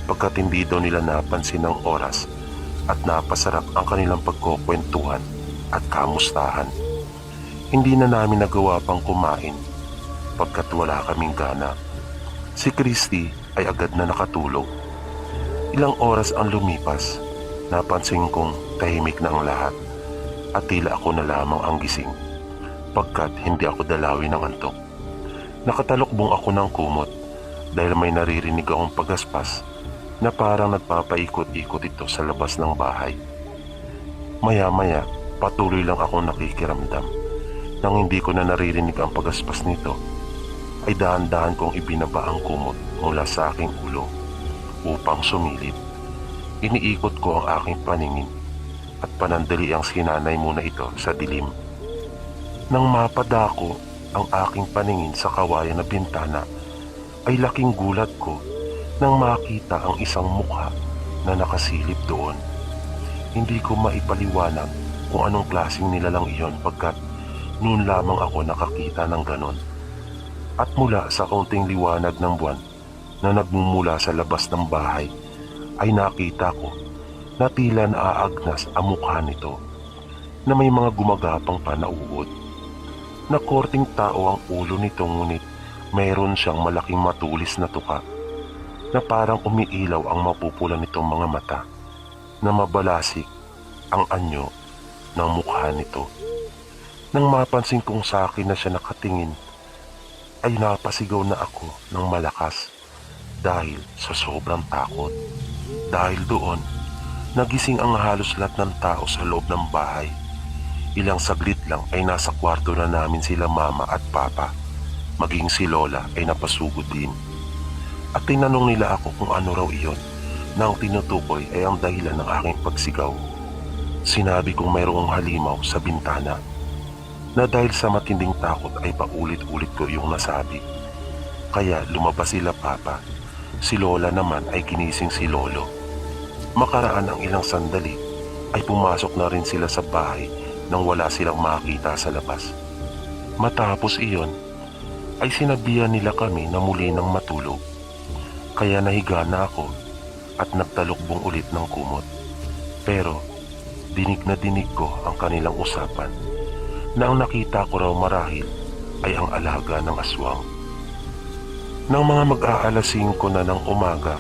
pagkat hindi daw nila napansin ang oras at napasarap ang kanilang pagkukwentuhan at kamustahan. Hindi na namin nagawa pang kumain pagkat wala kaming gana. Si Christy ay agad na nakatulog. Ilang oras ang lumipas, napansin kong tahimik na ang lahat at tila ako na lamang ang gising pagkat hindi ako dalawin ng antok. Nakatalokbong ako ng kumot dahil may naririnig akong pagaspas na parang nagpapaikot-ikot ito sa labas ng bahay. Maya-maya, patuloy lang akong nakikiramdam. Nang hindi ko na naririnig ang pagaspas nito, ay dahan-dahan kong ibinaba ang kumot mula sa aking ulo upang sumilip. Iniikot ko ang aking paningin at panandali ang sinanay muna ito sa dilim. Nang mapadako ang aking paningin sa kawayan na bintana, ay laking gulat ko nang makita ang isang mukha na nakasilip doon. Hindi ko maipaliwanag kung anong klaseng nilalang iyon pagkat noon lamang ako nakakita ng ganon. At mula sa kaunting liwanag ng buwan na nagmumula sa labas ng bahay ay nakita ko na tila naaagnas ang mukha nito na may mga gumagapang pa na uod. Nakorting tao ang ulo nito, ngunit mayroon siyang malaking matulis na tuka na parang umiilaw ang mapupula nitong mga mata na mabalasik ang anyo ng mukha nito. Nang mapansin kong sa akin na siya nakatingin, ay napasigaw na ako ng malakas dahil sa sobrang takot. Dahil doon, nagising ang halos lahat ng tao sa loob ng bahay. Ilang saglit lang ay nasa kwarto na namin sila mama at papa. Maging si Lola ay napasugod din. At tinanong nila ako kung ano raw iyon na ang tinutukoy ay ang dahilan ng aking pagsigaw. Sinabi kong mayroong halimaw sa bintana na dahil sa matinding takot ay paulit-ulit ko yung nasabi. Kaya lumabas sila papa. Si Lola naman ay ginising si Lolo. Makaraan ang ilang sandali ay pumasok na rin sila sa bahay nang wala silang makita sa labas. Matapos iyon ay sinabihan nila kami na muli nang matulog. Kaya nahiga na ako at nagtalukbong ulit ng kumot. Pero dinig na dinig ko ang kanilang usapan na ang nakita ko raw marahil ay ang alaga ng aswang. Nang mga mag-aalas 5 na ng umaga